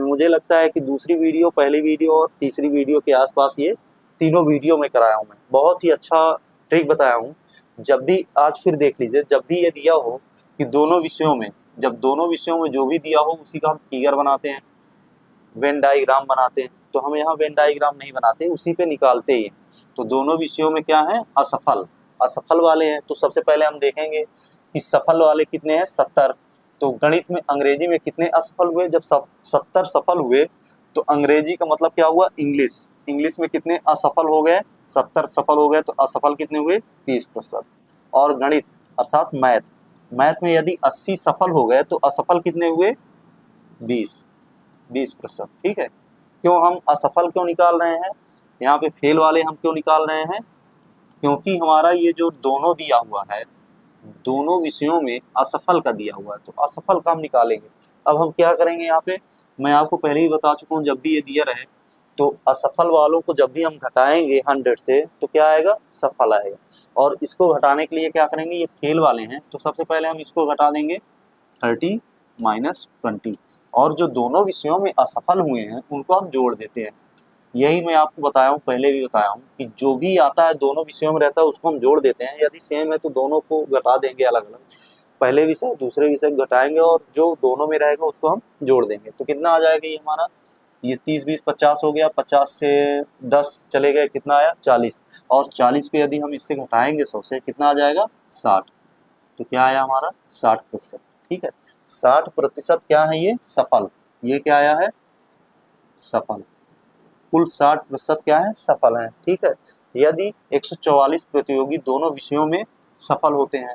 A: मुझे लगता है कि दूसरी वीडियो, पहली वीडियो और तीसरी वीडियो के आसपास ये तीनों वीडियो में कराया हूँ मैं, बहुत ही अच्छा ट्रिक बताया हूँ। जब भी, आज फिर देख लीजिए, जब भी ये दिया हो कि दोनों विषयों में, जब दोनों विषयों में जो भी दिया हो उसी का हम फिगर बनाते हैं, वेन डायग्राम बनाते हैं, तो हम यहाँ वेन डायग्राम नहीं बनाते, उसी पे निकालते ही। तो दोनों विषयों में क्या है, असफल, असफल वाले हैं, तो सबसे पहले हम देखेंगे कि सफल वाले कितने हैं, 70। तो गणित में, अंग्रेजी में कितने असफल हुए, जब 70 सफल हुए तो अंग्रेजी का मतलब क्या हुआ, इंग्लिश, इंग्लिश में कितने असफल हो गए, 70 सफल हो गए, तो असफल कितने हुए, 30%। और गणित अर्थात मैथ, मैथ में यदि 80 सफल हो गए तो असफल कितने हुए, 20%, ठीक है। क्यों हम असफल क्यों निकाल रहे हैं, यहाँ पे फेल वाले हम क्यों निकाल रहे हैं, क्योंकि हमारा ये जो दोनों दिया हुआ है, दोनों विषयों में असफल का दिया हुआ है, तो असफल का हम निकालेंगे। अब हम क्या करेंगे यहाँ पे, मैं आपको पहले ही बता चुका हूँ, जब भी ये दिया रहे तो असफल वालों को जब भी हम घटाएंगे 100 से तो क्या आएगा, सफल आएगा। और इसको घटाने के लिए क्या करेंगे, ये फेल वाले हैं तो सबसे पहले हम इसको घटा देंगे 30 माइनस 20, और जो दोनों विषयों में असफल हुए हैं उनको हम जोड़ देते हैं। यही मैं आपको बताया हूँ, पहले भी बताया हूँ कि जो भी आता है दोनों विषयों में रहता है उसको हम जोड़ देते हैं। यदि सेम है तो दोनों को घटा देंगे अलग अलग, पहले विषय दूसरे विषय घटाएंगे और जो दोनों में रहेगा उसको हम जोड़ देंगे। तो कितना आ जाएगा ये हमारा, ये 30 20 50 हो गया, 50 से 10 चले गए, कितना आया 40, और 40 को यदि हम इससे घटाएंगे 100 से कितना आ जाएगा 60, तो क्या आया हमारा 60%। ठीक है, 60% क्या है, ये सफल, ये क्या आया है सफल, कुल 60% क्या है सफल है। ठीक है, यदि 144 प्रतियोगी दोनों विषयों में सफल होते हैं,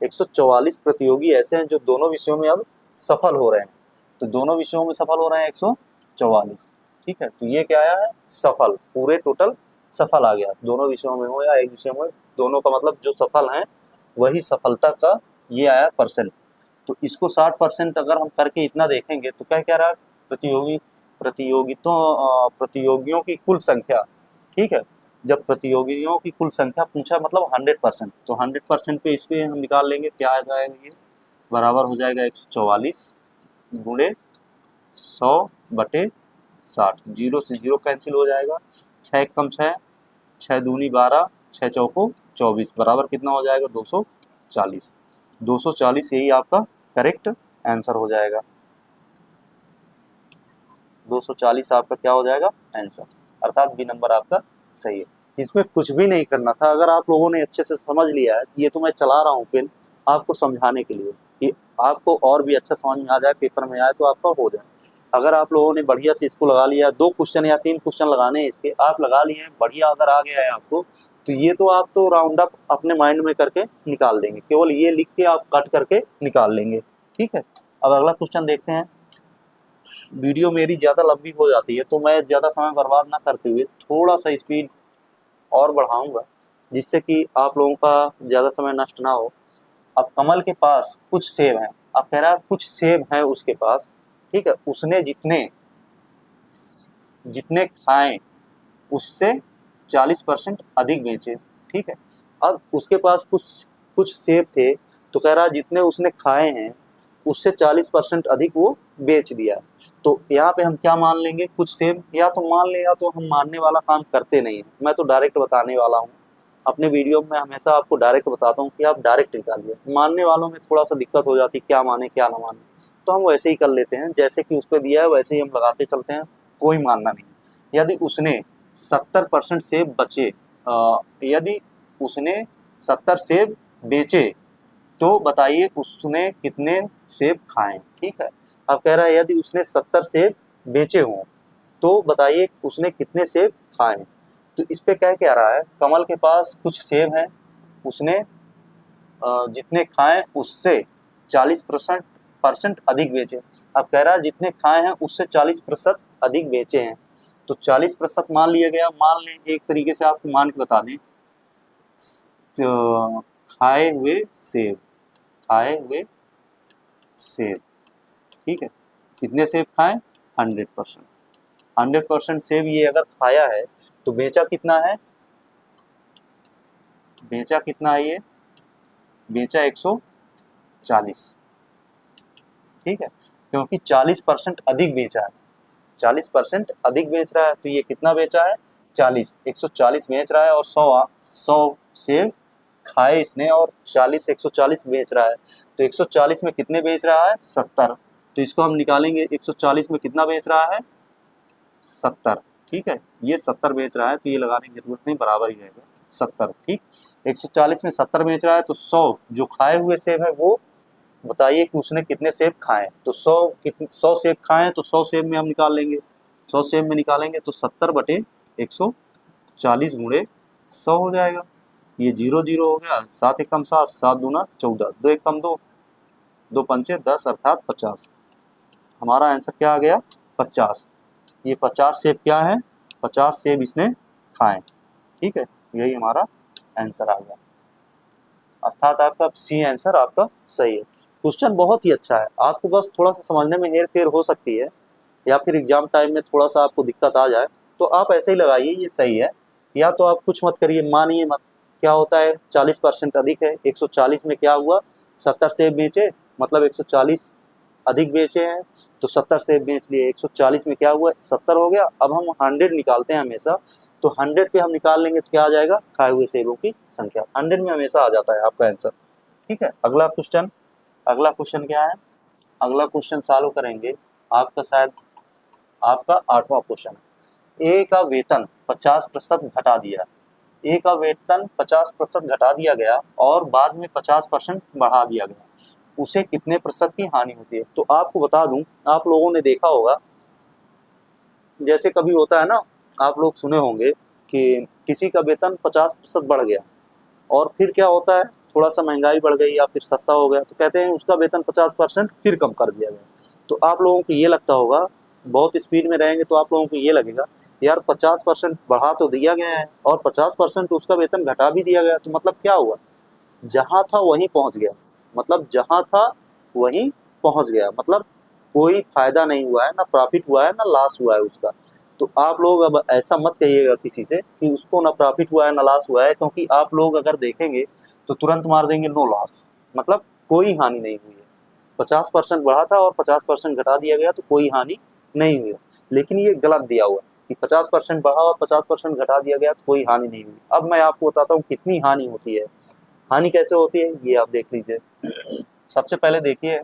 A: 144 प्रतियोगी ऐसे हैं जो दोनों विषयों में अब सफल हो रहे हैं, तो दोनों विषयों में सफल हो रहे हैं 144। ठीक है, तो ये क्या आया है सफल, पूरे टोटल सफल आ गया, दोनों विषयों में हो या एक विषय में, दोनों का मतलब जो सफल हैं वही सफलता का ये आया परसेंट। तो इसको 60% अगर हम करके इतना देखेंगे तो क्या क्या रहा, प्रतियोगियों की कुल संख्या। ठीक है, जब प्रतियोगियों की कुल संख्या पूछा मतलब 100%, तो 100% पे इस पे हम निकाल लेंगे, क्या आ जाएगा ये बराबर हो जाएगा 144 गुणे 100/60, 0 से 0 कैंसिल हो जाएगा, 6 कम 6, 6 दूनी 12, 6 चौको 24, बराबर कितना हो जाएगा 240। 240 यही आपका करेक्ट आंसर हो जाएगा, 240 आपका क्या हो जाएगा आंसर, अर्थात बी नंबर आपका सही है। इसमें कुछ भी नहीं करना था, अगर आप लोगों ने अच्छे से समझ लिया है, ये तो मैं चला रहा हूँ पेन आपको समझाने के लिए कि आपको और भी अच्छा समझ में आ जाए, पेपर में आए तो आपका हो जाए। अगर आप लोगों ने बढ़िया से इसको लगा लिया, 2 क्वेश्चन या 3 क्वेश्चन लगाने हैं इसके, आप लगा लिए हैं बढ़िया, अगर आ गया है आपको तो ये तो आप तो राउंड अप अपने माइंड में करके निकाल देंगे, केवल ये लिख के आप कट करके निकाल लेंगे। ठीक है, अब अगला क्वेश्चन देखते हैं। वीडियो मेरी ज़्यादा लंबी हो जाती है तो मैं ज़्यादा समय बर्बाद ना करते हुए थोड़ा सा स्पीड और बढ़ाऊंगा, जिससे कि आप लोगों का ज़्यादा समय नष्ट ना हो। अब कमल के पास कुछ सेब हैं, अब कह रहा है कुछ सेब हैं उसके पास। ठीक है, उसने जितने जितने खाएं उससे 40% अधिक बेचे। ठीक है, अब उसके पास कुछ कुछ सेब थे, तो कह रहा जितने उसने खाए हैं उससे 40% अधिक वो बेच दिया। तो यहाँ पे हम क्या मान लेंगे, कुछ सेब, या तो मान ले या तो हम मानने वाला काम करते नहीं है, मैं तो डायरेक्ट बताने वाला हूँ। अपने वीडियो में हमेशा आपको डायरेक्ट बताता हूँ कि आप डायरेक्ट निकालिए, मानने वालों में थोड़ा सा दिक्कत हो जाती है, क्या माने क्या ना माने, तो हम वैसे ही कर लेते हैं, जैसे कि उस पर दिया है वैसे ही हम लगाते चलते हैं, कोई मानना नहीं। यदि उसने 70% सेब बचे, यदि उसने 70 सेब बेचे तो बताइए उसने कितने सेब खाए। ठीक है, अब कह रहा है यदि उसने 70 सेब बेचे हों तो बताइए उसने कितने सेब खाए। तो इस पे क्या रहा है, कमल के पास कुछ सेब हैं, उसने जितने खाए उससे 40% अधिक बेचे। अब कह रहा है जितने खाए हैं उससे 40% अधिक बेचे हैं, तो 40% मान लिया गया। मान लें, एक तरीके से आपको मान के बता दें, तो खाए हुए सेब, खाए हुए सेब, ठीक है, कितने सेब खाए 100%, 100% सेब ये अगर खाया है तो बेचा कितना है, बेचा कितना है, ये बेचा 140। ठीक है, क्योंकि 40% अधिक बेचा है, 40% अधिक बेच रहा है, तो ये कितना बेचा है 40, 140 बेच रहा है, और 100 सेब खाए इसने और 40 140 बेच रहा है, तो 140 में कितने बेच रहा है 70, तो इसको हम निकालेंगे 140 में कितना बेच रहा है 70। ठीक है, ये 70 बेच रहा है तो ये लगाने की जरूरत नहीं, बराबर ही रहेगा 70। ठीक, 140 में 70 बेच रहा है तो 100 जो खाए हुए सेब है वो बताइए कि उसने कितने सेब खाए, तो 100 सेब खाए तो 100 सेब में हम निकाल लेंगे, 100 सेब में निकालेंगे तो 70/140 गुणे 100 हो जाएगा। ये 0 0 हो गया, 7 एकम 7, 7 दूना 14, 2 एकम 2, 2 पंचे 10 अर्थात 50। हमारा आंसर क्या आ गया 50। ये 50 सेब क्या है, 50 सेब इसने खाए। ठीक है, यही हमारा आंसर आ गया। अर्थात आपका सी आंसर आपका सही है। क्वेश्चन बहुत ही अच्छा है, आपको बस थोड़ा सा समझने में हेर फेर हो सकती है या फिर एग्जाम टाइम में थोड़ा सा आपको दिक्कत आ जाए तो आप ऐसे ही लगाइए, ये सही है। या तो आप कुछ मत करिए, मानिए मत। क्या होता है 40% अधिक है, 140 में क्या हुआ 70 सेब बेचे, मतलब 140 अधिक बेचे हैं तो 70 सेब बेच लिए, 140 में क्या हुआ 70 हो गया। अब हम 100 निकालते हैं हमेशा, तो 100 पे हम निकाल लेंगे तो क्या आ जाएगा खाए हुए सेबों की संख्या, 100 में हमेशा आ जाता है आपका आंसर। ठीक है, अगला क्वेश्चन। अगला क्वेश्चन क्या है, अगला क्वेश्चन सॉल्व करेंगे आपका शायद आपका 8वां क्वेश्चन है। ए का वेतन 50% घटा दिया, ए का वेतन 50% घटा दिया गया और बाद में 50% बढ़ा दिया गया, उसे कितने प्रतिशत की हानि होती है। तो आपको बता दूं, आप लोगों ने देखा होगा, जैसे कभी होता है ना, आप लोग सुने होंगे कि किसी का वेतन 50% बढ़ गया और फिर क्या होता है, थोड़ा सा महंगाई बढ़ गई या फिर सस्ता हो गया तो कहते हैं उसका वेतन 50% फिर कम कर दिया गया। तो आप लोगों को ये लगता होगा, बहुत स्पीड में रहेंगे तो आप लोगों को ये लगेगा यार 50% बढ़ा तो दिया गया है और 50% उसका वेतन घटा भी दिया गया, तो मतलब क्या हुआ, जहाँ था वहीं पहुँच गया, मतलब जहाँ था वहीं पहुँच गया, मतलब कोई फायदा नहीं हुआ है, ना प्रॉफिट हुआ है ना लॉस हुआ है उसका। तो आप लोग अब ऐसा मत कहिएगा किसी से कि उसको ना प्रॉफिट हुआ है ना लॉस हुआ है, क्योंकि आप लोग अगर देखेंगे तो तुरंत मार देंगे नो लॉस, मतलब कोई हानि नहीं हुई है। 50% बढ़ा था और 50% घटा दिया गया तो कोई हानि नहीं हुई, लेकिन ये गलत दिया हुआ कि 50% बढ़ा और 50% घटा दिया गया तो कोई हानि नहीं हुई। अब मैं आपको बताता हूँ कितनी हानि होती है। हानि कैसे होती है ये आप देख लीजिए। सबसे पहले देखिए,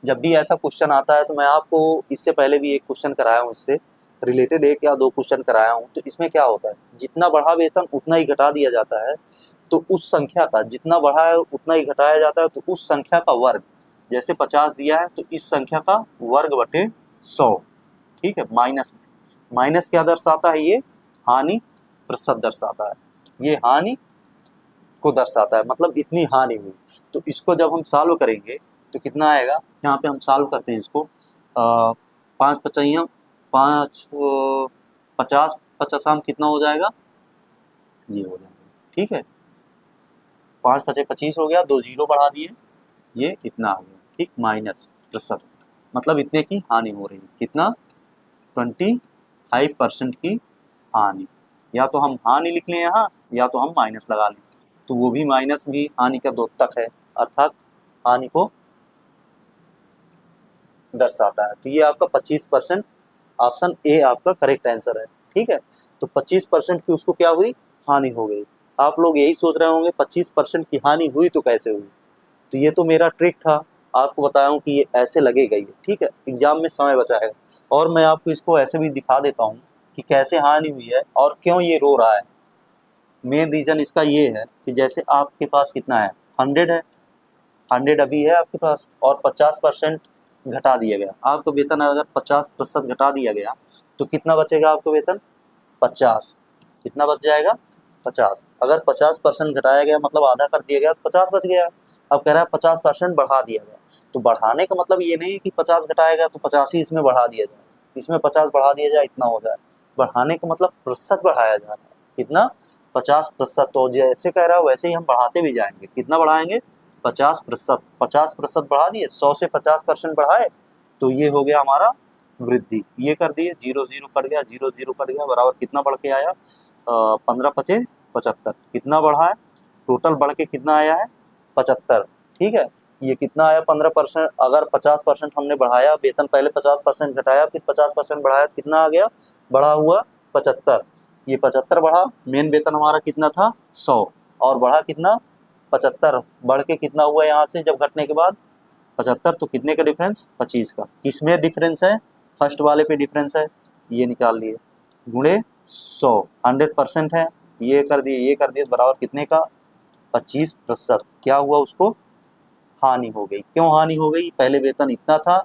A: जब भी ऐसा क्वेश्चन आता है तो मैं आपको इससे पहले भी एक क्वेश्चन कराया हूँ, इससे रिलेटेड 1 या 2 क्वेश्चन कराया हूँ। तो इसमें क्या होता है, जितना बढ़ा वेतन उतना ही घटा दिया जाता है, तो उस संख्या का जितना बढ़ा है उतना ही घटाया जाता है, तो उस संख्या का वर्ग, जैसे 50 दिया है तो इस संख्या का वर्ग बटे 100। ठीक है, माइनस में, माइनस क्या दर्शाता है, ये हानि प्रतिशत दर्शाता है, ये हानि को दर्शाता है, मतलब इतनी हानि हुई। तो इसको जब हम सॉल्व करेंगे तो कितना आएगा, यहाँ पे हम सॉल्व करते हैं इसको, 5 5 50 50 कितना हो जाएगा, ये हो जाएगा। ठीक है, 5 5 25 हो गया, 2 जीरो बढ़ा दिए, ये इतना आ गया। ठीक, माइनस प्रतिशत, मतलब इतने की हानि हो रही है, कितना 25% की हानि। या तो हम हानि लिख लें यहाँ, या तो हम माइनस लगा लें, तो वो भी माइनस भी हानि का द्योतक है, अर्थात हानि को दर्शाता है। तो ये आपका 25%, ऑप्शन ए आपका करेक्ट आंसर है। ठीक है, तो 25% की उसको क्या हुई, हानि हो गई। आप लोग यही सोच रहे होंगे 25% की हानि हुई तो कैसे हुई, तो ये तो मेरा ट्रिक था, आपको बताया हूँ कि ये ऐसे लगेगा ये। ठीक है, एग्जाम में समय बचाएगा। और मैं आपको इसको ऐसे भी दिखा देता हूँ कि कैसे हानि हुई है और क्यों ये रो रहा है। मेन रीज़न इसका ये है कि जैसे आपके पास कितना है, 100 है, 100 अभी है आपके पास और 50% घटा दिया गया। आपका वेतन अगर 50% घटा दिया गया तो कितना बचेगा आपका वेतन, 50। कितना बच जाएगा, 50। अगर 50% घटाया गया मतलब आधा कर दिया गया तो 50 बच गया। अब कह रहा है 50% बढ़ा दिया गया, तो बढ़ाने का मतलब ये नहीं है कि 50 घटाया गया तो 50 ही इसमें बढ़ा दिया जाए, इसमें 50 बढ़ा दिया जाए इतना हो जाए। बढ़ाने का मतलब प्रतिशत बढ़ाया जा रहा है, कितना 50%। तो जैसे कह रहा है वैसे ही हम बढ़ाते भी जाएंगे, कितना बढ़ाएंगे 50%। 50% बढ़ा दिए, 100 से 50% बढ़ाए तो ये हो गया हमारा वृद्धि। ये कर दिए, 0 0 कट गया, 0 0 कट गया, बराबर कितना बढ़ के आया, 15 पचे 75। कितना बढ़ा है, टोटल बढ़ के कितना आया है 75। ठीक है, ये कितना आया 15%। अगर 50% हमने बढ़ाया वेतन, पहले 50% घटाया फिर 50% बढ़ाया तो कितना आ गया, बढ़ा हुआ 75। ये 75 बढ़ा, मेन वेतन हमारा कितना था 100 और बढ़ा कितना 75, बढ़ के कितना हुआ यहाँ से जब घटने के बाद 75, तो कितने का डिफरेंस 25 का। किसमें डिफरेंस है, फर्स्ट वाले पे डिफरेंस है, ये निकाल लिए, गुणे 100, 100% है, ये कर दिए ये कर दिए, बराबर कितने का 25%। क्या हुआ, उसको हानि हो गई। क्यों हानि हो गई, पहले वेतन इतना था,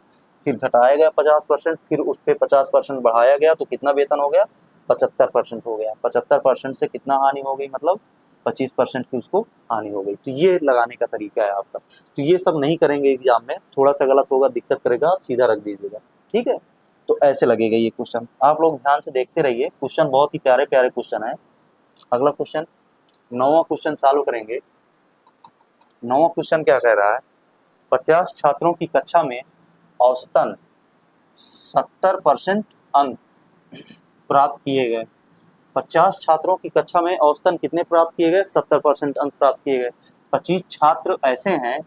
A: फिर घटाया गया 50%, फिर उस पर 50% बढ़ाया गया तो कितना वेतन हो गया 75% हो गया। 75% से कितना हानि हो गई, मतलब 25% की उसको हानि हो गई। तो ये लगाने का तरीका है आपका। तो ये सब नहीं करेंगे एग्जाम में, थोड़ा सा गलत होगा दिक्कत करेगा, आप सीधा रख दीजिएगा। ठीक है, तो ऐसे लगेगा ये क्वेश्चन, आप लोग ध्यान से देखते रहिए, क्वेश्चन बहुत ही प्यारे प्यारे क्वेश्चन है। अगला क्वेश्चन, 9वां क्वेश्चन सॉल्व करेंगे। 9वां क्वेश्चन क्या कह रहा है, 50 छात्रों की कक्षा में औसतन 70% अंक प्राप्त किए गए। 50 छात्रों की कक्षा में औसतन कितने प्राप्त किए गए, 70% अंक प्राप्त किए गए। 25 छात्र ऐसे हैं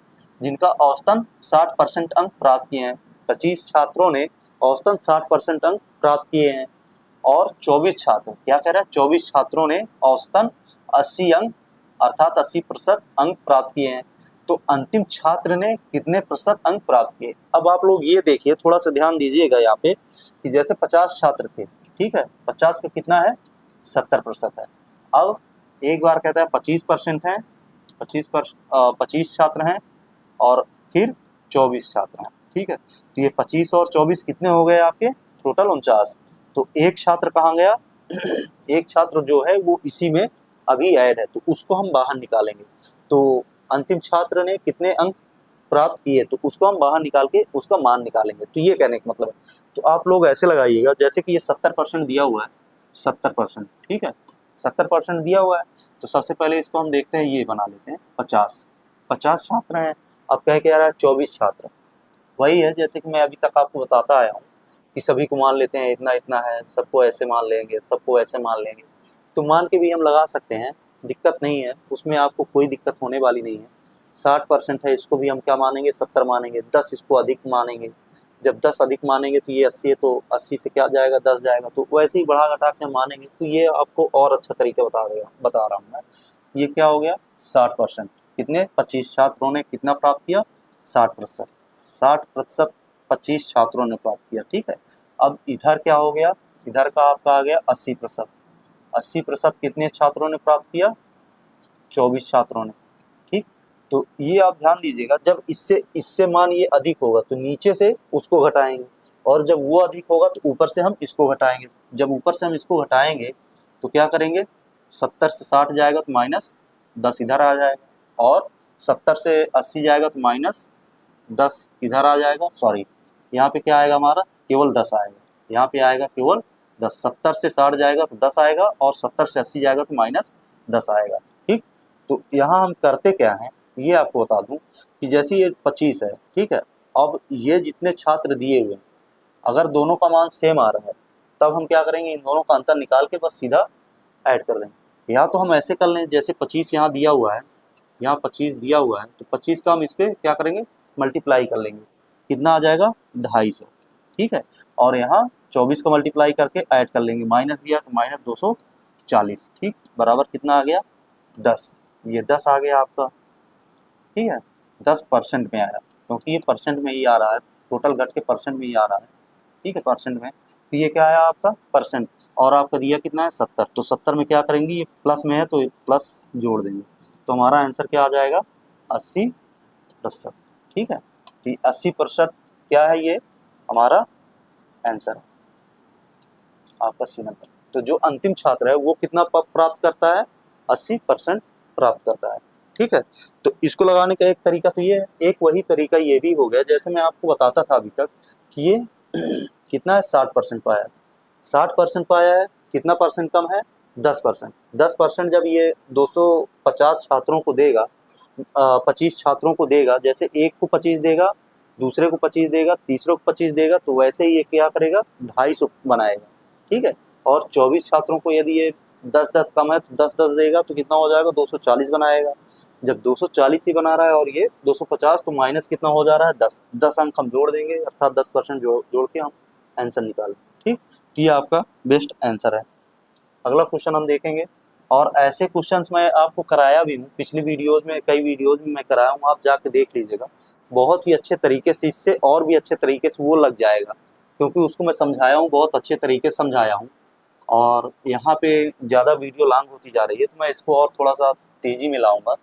A: जिनका औसतन 60% अंक प्राप्त किए हैं। 25 छात्रों ने औसतन 60% अंक प्राप्त किए हैं और 24 छात्र, क्या कह रहा है, 24 छात्रों ने औसतन 80 अंक अर्थात 80% अंक प्राप्त किए हैं। तो अंतिम छात्र ने कितने प्रतिशत अंक प्राप्त किए। अब आप लोग ये देखिए, थोड़ा सा ध्यान दीजिएगा यहाँ पे कि जैसे 50 छात्र थे, ठीक है, 50 का कितना है, 70% है। अब एक बार कहता है 25% है, 25 छात्र हैं और फिर 24 छात्र हैं, ठीक है। तो ये 25 और 24 कितने हो गए आपके, टोटल 49। तो एक छात्र कहाँ गया, एक छात्र जो है वो इसी में अभी ऐड है, तो उसको हम बाहर निकालेंगे। तो अंतिम छात्र ने कितने अंक प्राप्त किए, तो उसको हम बाहर निकाल के उसका मान निकालेंगे। तो ये कहने का मतलब है। तो आप लोग ऐसे लगाइएगा जैसे कि ये 70% दिया हुआ है, 70%, ठीक है, 70% दिया हुआ है। तो सबसे पहले इसको हम देखते हैं, ये बना लेते हैं 50 छात्र हैं। अब कह के आ रहा है 24 छात्र, वही है जैसे कि मैं अभी तक आपको बताता आया हूँ कि सभी को मान लेते हैं इतना इतना है, सबको ऐसे मान लेंगे, सबको ऐसे मान लेंगे। तो मान के भी हम लगा सकते हैं, दिक्कत नहीं है उसमें, आपको कोई दिक्कत होने वाली नहीं है। 60% है, इसको भी हम क्या मानेंगे, 70 मानेंगे। 10 इसको अधिक मानेंगे, जब 10 अधिक मानेंगे तो ये 80 है, तो 80 से क्या जाएगा, 10 जाएगा। तो वैसे ही बढ़ा घटा के हम मानेंगे। तो ये आपको और अच्छा तरीका बता रहा हूँ मैं। ये क्या हो गया, 60%। कितने, 25 छात्रों ने कितना प्राप्त किया, 60%। 60% 25 छात्रों ने प्राप्त किया, ठीक है। अब इधर क्या हो गया, इधर का आपका आ गया 80%। 80% कितने छात्रों ने प्राप्त किया, 24 छात्रों ने, ठीक। तो ये आप ध्यान दीजिएगा, जब इससे इससे मान ये अधिक होगा तो नीचे से उसको घटाएंगे, और जब वो अधिक होगा तो ऊपर से हम इसको घटाएंगे। जब ऊपर से हम इसको घटाएंगे तो क्या करेंगे, 70 से 60 जाएगा तो -10 इधर आ जाएगा, और 70 से 80 जाएगा तो -10 इधर आ जाएगा। सॉरी, यहाँ पे क्या आएगा हमारा, केवल 10 आएगा, यहाँ पे आएगा केवल 10। 70 से 60 जाएगा तो 10 आएगा, और 70 से 80 जाएगा तो -10 आएगा, ठीक। तो यहाँ हम करते क्या हैं, ये आपको बता दूं कि जैसे ये 25 है, ठीक है। अब ये जितने छात्र दिए हुए हैं, अगर दोनों का मान सेम आ रहा है, तब हम क्या करेंगे, इन दोनों का अंतर निकाल के बस सीधा ऐड कर देंगे। या तो हम ऐसे कर लें, जैसे 25 यहाँ दिया हुआ है, यहाँ 25 दिया हुआ है, तो 25 का हम इस पर क्या करेंगे, मल्टीप्लाई कर लेंगे। कितना आ जाएगा, 250, ठीक है। और यहाँ 24 का मल्टीप्लाई करके ऐड कर लेंगे, माइनस दिया तो -240, ठीक, बराबर कितना आ गया, 10। ये 10 आ गया आपका, ठीक है। 10% में आया, क्योंकि ये परसेंट में ही आ रहा है, टोटल घट के परसेंट में ही आ रहा है, ठीक है, परसेंट में। तो ये क्या आया आपका, परसेंट। और आपका दिया कितना है, 70। तो 70 में क्या करेंगे, ये प्लस में है तो प्लस जोड़ देंगे, तो हमारा आंसर क्या आ जाएगा, 80%, ठीक है। तो 80% क्या है, ये हमारा आंसर है आपका सी नंबर। तो जो अंतिम छात्र है वो कितना प्राप्त करता है, 80% प्राप्त करता है, ठीक है। तो इसको लगाने का एक तरीका तो ये है, एक वही तरीका ये भी हो गया, जैसे मैं आपको बताता था अभी तक कि ये कितना है, 60% पाया है। 60% पाया है, कितना परसेंट कम है, 10%। 10% जब ये 250 छात्रों को देगा, 25 छात्रों को देगा, जैसे एक को 25 देगा, दूसरे को 25 देगा, तीसरे को 25 देगा, तो वैसे ही ये क्या करेगा, 250 बनाएगा, ठीक है। और 24 छात्रों को यदि ये 10-10 कम है तो 10-10 देगा, तो कितना हो जाएगा, 240 बनाएगा। जब 240 ही बना रहा है और ये 250, तो माइनस कितना हो जा रहा है, 10 अंक हम जोड़ देंगे, अर्थात 10% जोड़ के हम आंसर निकालें, ठीक। तो ये आपका बेस्ट आंसर है। अगला क्वेश्चन हम देखेंगे, और ऐसे क्वेश्चंस मैं आपको कराया भी हूँ, पिछली वीडियोज में, कई वीडियोज में मैं कराया हूँ, आप जाके देख लीजिएगा। बहुत ही अच्छे तरीके से, इससे और भी अच्छे तरीके से वो लग जाएगा, क्योंकि उसको मैं समझाया हूँ, बहुत अच्छे तरीके से समझाया हूँ। और यहाँ पे ज़्यादा वीडियो लॉन्ग होती जा रही है, तो मैं इसको और थोड़ा सा तेज़ी में लाऊंगा।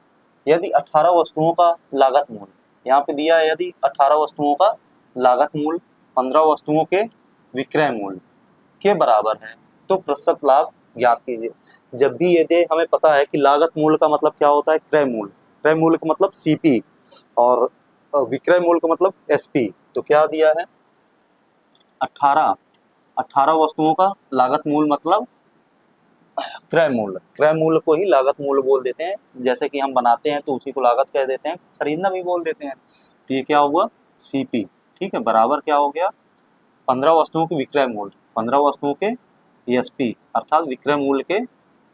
A: यदि 18 वस्तुओं का लागत मूल्य, यहाँ पे दिया है, यदि 18 वस्तुओं का लागत मूल्य 15 वस्तुओं के विक्रय मूल्य के बराबर है, तो प्रतिशत लाभ ज्ञात कीजिए। जब भी ये दे, हमें पता है कि लागत मूल्य का मतलब क्या होता है, क्रय मूल्य। क्रय मूल्य का मतलब CP, और विक्रय मूल्य का मतलब SP। तो क्या दिया है, 18 वस्तुओं का लागत मूल्य मतलब क्रय मूल्य, क्रय मूल्य को ही लागत मूल्य बोल देते हैं। जैसे कि हम बनाते हैं तो उसी को लागत कह देते हैं, खरीदना भी बोल देते हैं। तो ये क्या हुआ, सीपी, ठीक है, बराबर क्या हो गया, 15 वस्तुओं के विक्रय मूल्य, 15 वस्तुओं के एसपी अर्थात विक्रय मूल्य के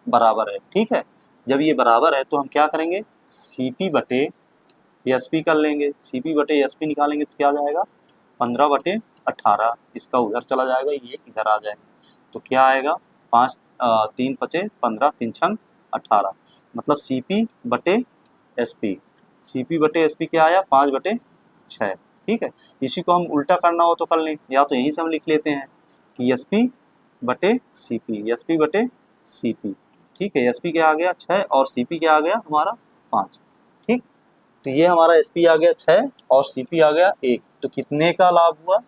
A: बराबर है। ठीक है, जब ये बराबर है तो हम क्या करेंगे, सीपी बटे एसपी कर लेंगे। सीपी बटे एसपी निकालेंगे तो क्या आ जाएगा, 15 बटे 18, इसका उधर चला जाएगा, ये इधर आ जाएगा। तो क्या आएगा, 5 3 पचे 15, 3 छंग 18, मतलब सीपी बटे एसपी, सीपी बटे एसपी क्या आया, 5 बटे 6। ठीक है, इसी को हम उल्टा करना हो तो कर लें, या तो यहीं से हम लिख लेते हैं कि एसपी बटे सीपी, एसपी बटे सीपी। ठीक है, एसपी क्या आ गया 6 और सीपी क्या आ गया हमारा 5। ठीक, तो ये हमारा एसपी आ गया 6 और सीपी आ गया 1। तो कितने का लाभ हुआ,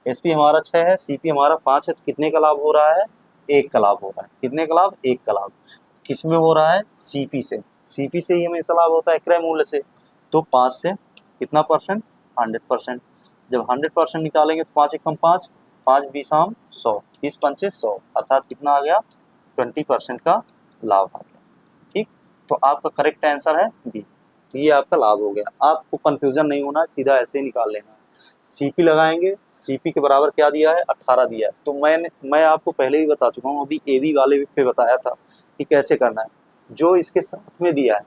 A: एसपी हमारा 6 है, सीपी हमारा 5 है, तो कितने का लाभ हो रहा है, 1 का लाभ हो रहा है। कितने का लाभ, 1 का लाभ। किस में हो रहा है, सीपी से, सीपी से ही हमेशा लाभ होता है क्रय मूल्य से। तो 5 से कितना परसेंट, 100%। जब 100% निकालेंगे तो 5 एकम 5, 5 20 आम 100, 20 पंचे 100, अर्थात कितना आ गया, 20% का लाभ आ गया। ठीक, तो आपका करेक्ट आंसर है बी। तो ये आपका लाभ हो गया, आपको कंफ्यूजन नहीं होना, सीधा ऐसे ही निकाल लेना है। सीपी लगाएंगे, सीपी के बराबर क्या दिया है, 18 दिया है। तो मैं आपको पहले भी बता चुका हूँ, अभी एबी वाले पे बताया था कि कैसे करना है। जो इसके साथ में दिया है,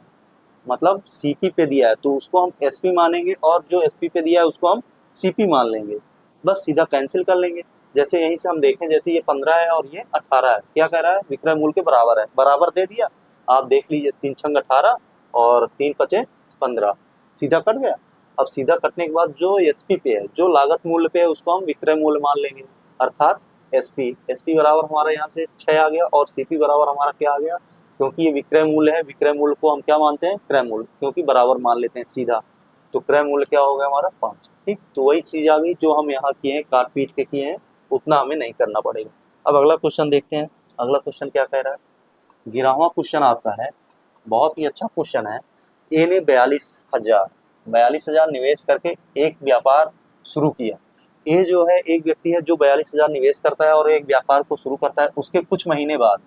A: मतलब सीपी पे दिया है, तो उसको हम एसपी मानेंगे, और जो एसपी पे दिया है उसको हम सीपी मान लेंगे। बस सीधा कैंसिल कर लेंगे। जैसे यहीं से हम देखें, जैसे ये 15 है और ये 18 है, क्या कह रहा है, विक्रय मूल्य के बराबर है, बराबर दे दिया। आप देख लीजिए, 3 छंग 18 और 3 पचे 15, सीधा कट गया। अब सीधा कटने के बाद जो एसपी पे है, जो लागत मूल्य पे है, उसको हम विक्रय मूल्य मान लेंगे, अर्थात एसपी। एसपी बराबर हमारा यहाँ से 6 आ गया, और सीपी बराबर हमारा क्या आ गया, क्योंकि ये विक्रय मूल्य है, विक्रय मूल्य को हम क्या मानते हैं, क्रय मूल्य, क्योंकि बराबर मान लेते हैं सीधा। तो क्रय मूल्य क्या हो गया हमारा 5। ठीक, तो वही चीज आ गई जो हम यहाँ किए हैं, काट पीट के किए हैं, उतना हमें नहीं करना पड़ेगा। अब अगला क्वेश्चन देखते हैं। अगला क्वेश्चन क्या कह रहा है, 11वां क्वेश्चन आपका है, बहुत ही अच्छा क्वेश्चन है। ए ने 42,000 निवेश करके एक व्यापार शुरू किया। ए जो है एक व्यक्ति है जो 42,000 निवेश करता है और एक व्यापार को शुरू करता है। उसके कुछ महीने बाद,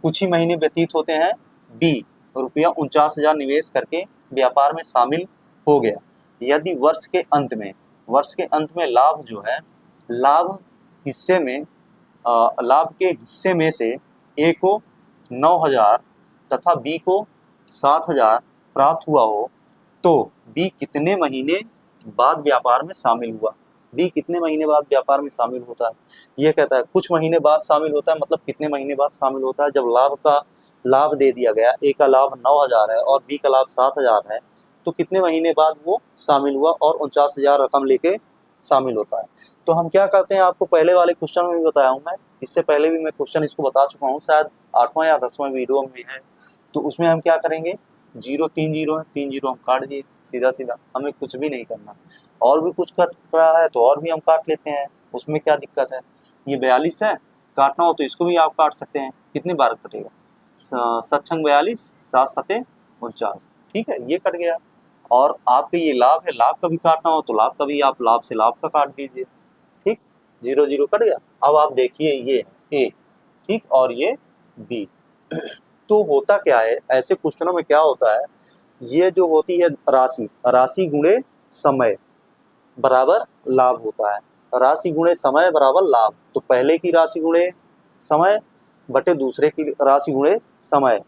A: कुछ ही महीने व्यतीत होते हैं, बी रुपया 49,000 निवेश करके व्यापार में शामिल हो गया। यदि वर्ष के अंत में लाभ जो है, लाभ के हिस्से में से ए को 9,000 तथा बी को 7,000 प्राप्त हुआ हो, तो बी कितने महीने बाद व्यापार में शामिल हुआ। बी कितने महीने बाद व्यापार में शामिल होता है, ये कहता है कुछ महीने बाद शामिल होता है, मतलब कितने महीने बाद शामिल होता है, जब लाभ दे दिया गया, ए का लाभ 9,000 है और बी का लाभ 7,000 है, तो कितने महीने बाद वो शामिल हुआ और 49,000 रकम लेके शामिल होता है। तो हम क्या करते हैं, आपको पहले वाले क्वेश्चन में भी बताया हूँ मैं, इससे पहले भी मैं क्वेश्चन इसको बता चुका हूँ, शायद 8वां या 10वां वीडियो में है। तो उसमें हम क्या करेंगे, 3 जीरो है, 3 जीरो हम काट दिए, सीधा सीधा, हमें कुछ भी नहीं करना। और भी कुछ कट रहा है तो और भी हम काट लेते हैं, उसमें क्या दिक्कत है। ये 42 है, काटना हो तो इसको भी आप काट सकते हैं। कितनी बार कटेगा, 7 छंग 42, 7 सते 49। ठीक है, ये कट गया। और आपके ये लाभ है, लाभ का भी काटना हो तो लाभ का भी आप लाभ से लाभ का काट दीजिए। ठीक, 0 0 कट गया। अब आप देखिए, ये ए, ठीक, और ये बी। तो होता क्या है ऐसे क्वेश्चनों में, क्या होता है, ये जो होती है राशि गुणे समय बराबर लाभ होता है। राशि गुणे समय बराबर लाभ। तो पहले की राशि गुणे समय बटे दूसरे की राशि गुणे समय,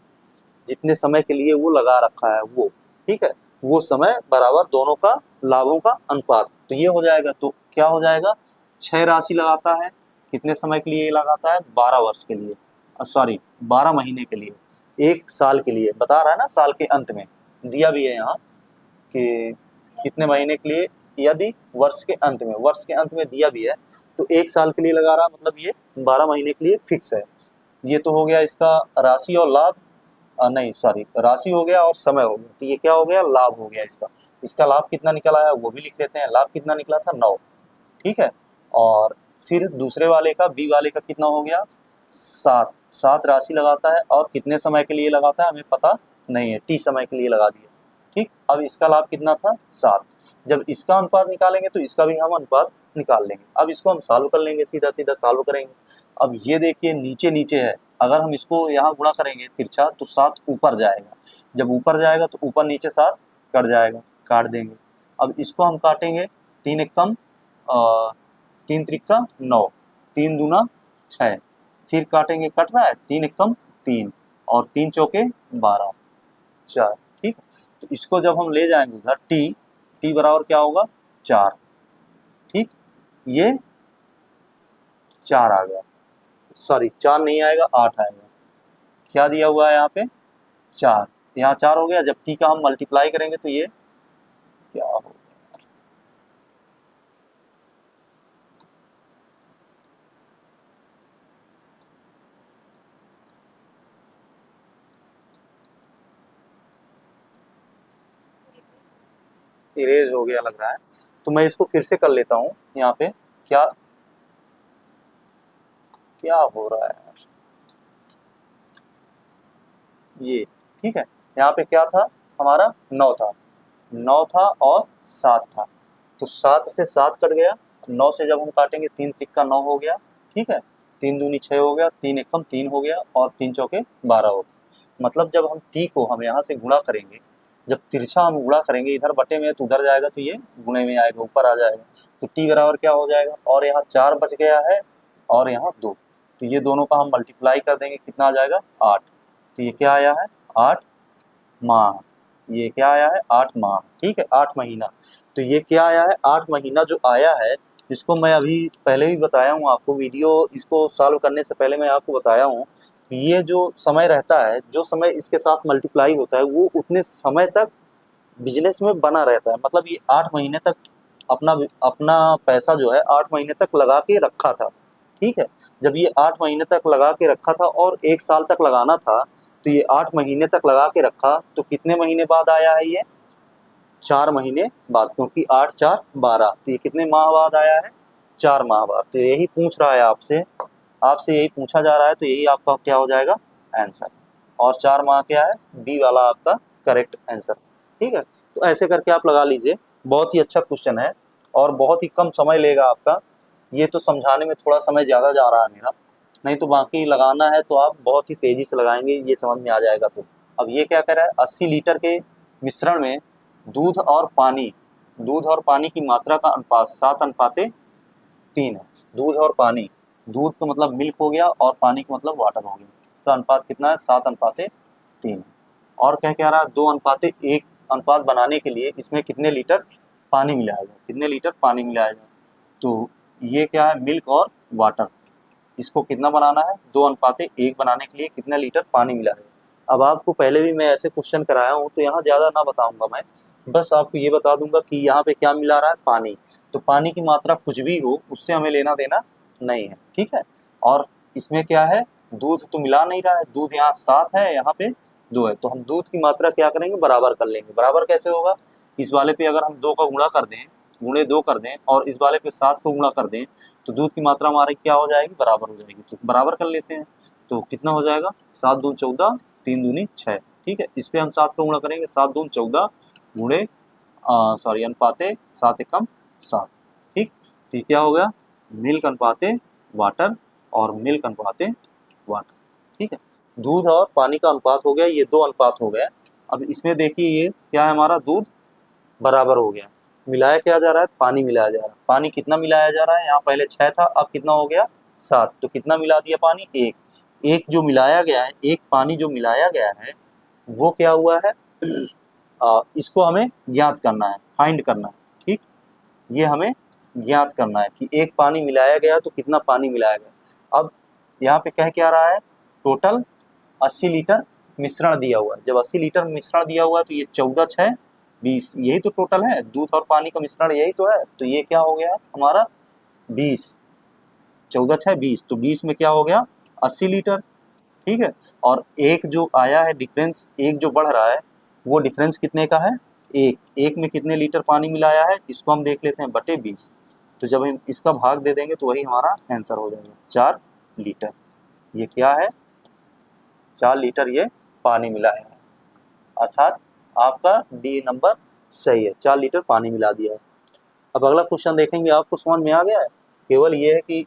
A: जितने समय के लिए वो लगा रखा है वो, ठीक है, वो समय बराबर दोनों का लाभों का अनुपात। तो ये हो जाएगा, तो क्या हो जाएगा, 6 राशि लगाता है, कितने समय के लिए लगाता है, 12 वर्ष के लिए, सॉरी 12 महीने के लिए, 1 साल के लिए बता रहा है ना, साल के अंत में दिया भी है यहाँ कि कितने महीने के लिए, यदि वर्ष के अंत में दिया भी है, तो 1 साल के लिए लगा रहा, मतलब ये 12 महीने के लिए फिक्स है। ये तो हो गया इसका राशि और लाभ, नहीं सॉरी, राशि हो गया और समय हो गया, तो ये क्या हो गया, लाभ हो गया इसका लाभ कितना निकल आया वो भी लिख लेते हैं। लाभ कितना निकला था, 9। ठीक है, और फिर दूसरे वाले का, बी वाले का कितना हो गया, 7 राशि लगाता है और कितने समय के लिए लगाता है हमें पता नहीं है, टी समय के लिए लगा दिया। ठीक, अब इसका लाभ कितना था, 7। जब इसका अनुपात निकालेंगे तो इसका भी हम अनुपात निकाल लेंगे। अब इसको हम सॉल्व कर लेंगे, सीधा सीधा सॉल्व करेंगे। अब ये देखिए नीचे नीचे है, अगर हम इसको यहाँ गुणा करेंगे तिरछा तो 7 ऊपर जाएगा, जब ऊपर जाएगा तो ऊपर नीचे 7 कट जाएगा, काट देंगे। अब इसको हम काटेंगे, 3 एकम 3 त्रिका 9, 3 दूना 6, फिर काटेंगे, कट रहा है 3 एकम 3 और 3 चौके 12 4, ठीक। तो इसको जब हम ले जाएंगे उधर टी बराबर क्या होगा 4, ठीक। ये 4 आ गया, सॉरी 4 नहीं आएगा 8 आएगा, क्या दिया हुआ है यहाँ पे 4, यहाँ 4 हो गया। जब टी का हम मल्टीप्लाई करेंगे तो ये क्या हो, इरेज हो गया लग रहा है, तो मैं इसको फिर से कर लेता हूँ। यहाँ पे क्या क्या हो रहा है यार, ये ठीक है। यहाँ पे क्या था हमारा 9 था, 9 था और 7 था, तो 7 से 7 कट गया, 9 से जब हम काटेंगे 3 त्रिका 9 हो गया, ठीक है। 3 दूनी 6 हो गया, 3 एकम 3 हो गया और 3 चौके 12 हो गया। मतलब जब हम टी को हम यहाँ से गुणा करेंगे, जब तिरछा हम गुणा करेंगे इधर बटे में तो उधर जाएगा, तो ये गुणे में आएगा, ऊपर आ जाएगा, तो टी बराबर क्या हो जाएगा, और यहाँ 4 बच गया है और यहाँ 2, तो ये दोनों का हम मल्टीप्लाई कर देंगे, कितना आ जाएगा 8, तो ये क्या आया है 8 माह, ये क्या आया है 8 माह, ठीक है 8 महीना। तो ये क्या आया है 8 महीना जो आया है, इसको मैं अभी पहले भी बताया हूँ आपको, वीडियो इसको सॉल्व करने से पहले मैं आपको बताया हूँ कि ये जो समय रहता है, जो समय इसके साथ मल्टीप्लाई होता है, वो उतने समय तक बिजनेस में बना रहता है। मतलब ये 8 महीने तक अपना अपना पैसा जो है 8 महीने तक लगा के रखा था, ठीक है। जब ये 8 महीने तक लगा के रखा था और 1 साल तक लगाना था, तो ये 8 महीने तक लगा के रखा, तो कितने महीने बाद आया है ये 4 महीने बाद, क्योंकि 8 4 12, तो ये कितने माह बाद आया है 4 माह बाद। तो यही पूछ रहा है आपसे, आपसे यही पूछा जा रहा है, तो यही आपका क्या हो जाएगा आंसर, और 4 माह क्या है बी वाला आपका करेक्ट आंसर, ठीक है। तो ऐसे करके आप लगा लीजिए, बहुत ही अच्छा क्वेश्चन है और बहुत ही कम समय लेगा आपका। ये तो समझाने में थोड़ा समय ज़्यादा जा रहा है मेरा, नहीं तो बाकी लगाना है तो आप बहुत ही तेज़ी से लगाएंगे, ये समझ में आ जाएगा। तो अब ये क्या कर रहा है, 80 लीटर के मिश्रण में दूध और पानी की मात्रा का अनुपात 7:3 है। दूध और पानी, दूध का मतलब मिल्क हो गया और पानी का मतलब वाटर हो गया, तो अनुपात कितना है 7:3। और क्या रहा है 2:1 अनुपात बनाने के लिए इसमें कितने लीटर पानी मिलाया जाए, कितने लीटर पानी मिलाया जाए, तो ये क्या है मिल्क और वाटर, इसको कितना बनाना है 2:1 बनाने के लिए कितना लीटर पानी मिलाया जाए। अब आपको पहले भी मैं ऐसे क्वेश्चन कराया हूँ, तो यहाँ ज़्यादा ना बताऊंगा मैं, बस आपको ये बता दूंगा कि यहाँ पे क्या मिला रहा है पानी, तो पानी की मात्रा कुछ भी हो उससे हमें लेना देना नहीं है, ठीक है। और इसमें क्या है दूध तो मिला नहीं रहा है, दूध यहाँ 7 है यहाँ पे 2 है, तो हम दूध की मात्रा क्या करेंगे बराबर कर लेंगे। बराबर कैसे होगा, इस वाले पे अगर हम 2 का गुणा कर दें, गुणे 2 कर दें, और इस वाले पे 7 को गुणा कर दें, तो दूध की मात्रा हमारी क्या हो जाएगी बराबर हो जाएगी, तो बराबर कर लेते हैं। तो कितना हो जाएगा 7 दूनी 14, 3 दूनी 6, ठीक है। इस पे हम 7 को गुणा करेंगे, 7 दूनी 14 गुणे अनुपाते 7 एकम 7, ठीक। तो क्या हो गया मिल्क अनुपाते वाटर और मिल्क अनुपाते वाटर, ठीक है। दूध और पानी का अनुपात हो गया, ये 2 अनुपात हो गया। अब इसमें देखिए ये क्या है हमारा दूध बराबर हो गया, मिलाया क्या जा रहा है पानी मिलाया जा रहा है। पानी कितना मिलाया जा रहा है, यहाँ पहले 6 था, अब कितना हो गया 7, तो कितना मिला दिया पानी 1। एक जो मिलाया गया है, एक पानी जो मिलाया गया है वो क्या हुआ है इसको हमें ज्ञात करना है, फाइंड करना है, ठीक। ये हमें ज्ञात करना है कि एक पानी मिलाया गया तो कितना पानी मिलाया गया। अब यहाँ पे कह क्या रहा है टोटल 80 लीटर मिश्रण दिया हुआ है। जब 80 लीटर मिश्रण दिया हुआ है तो ये 14 6 20, यही तो टोटल है, दूध और पानी का मिश्रण यही तो है, तो ये क्या हो गया हमारा 20, 14 6 20, तो 20 में क्या हो गया 80 लीटर, ठीक है। और एक जो आया है डिफरेंस, एक जो बढ़ रहा है वो डिफरेंस कितने का है एक में कितने लीटर पानी मिलाया है, इसको हम देख लेते हैं बटे 20, तो जब हम इसका भाग दे देंगे तो वही हमारा आंसर हो जाएगा 4 लीटर। ये क्या है 4 लीटर ये पानी मिलाया है, अर्थात आपका डी नंबर सही है, 4 लीटर पानी मिला दिया है। अब अगला क्वेश्चन देखेंगे, आपको समझ में आ गया है, केवल ये है कि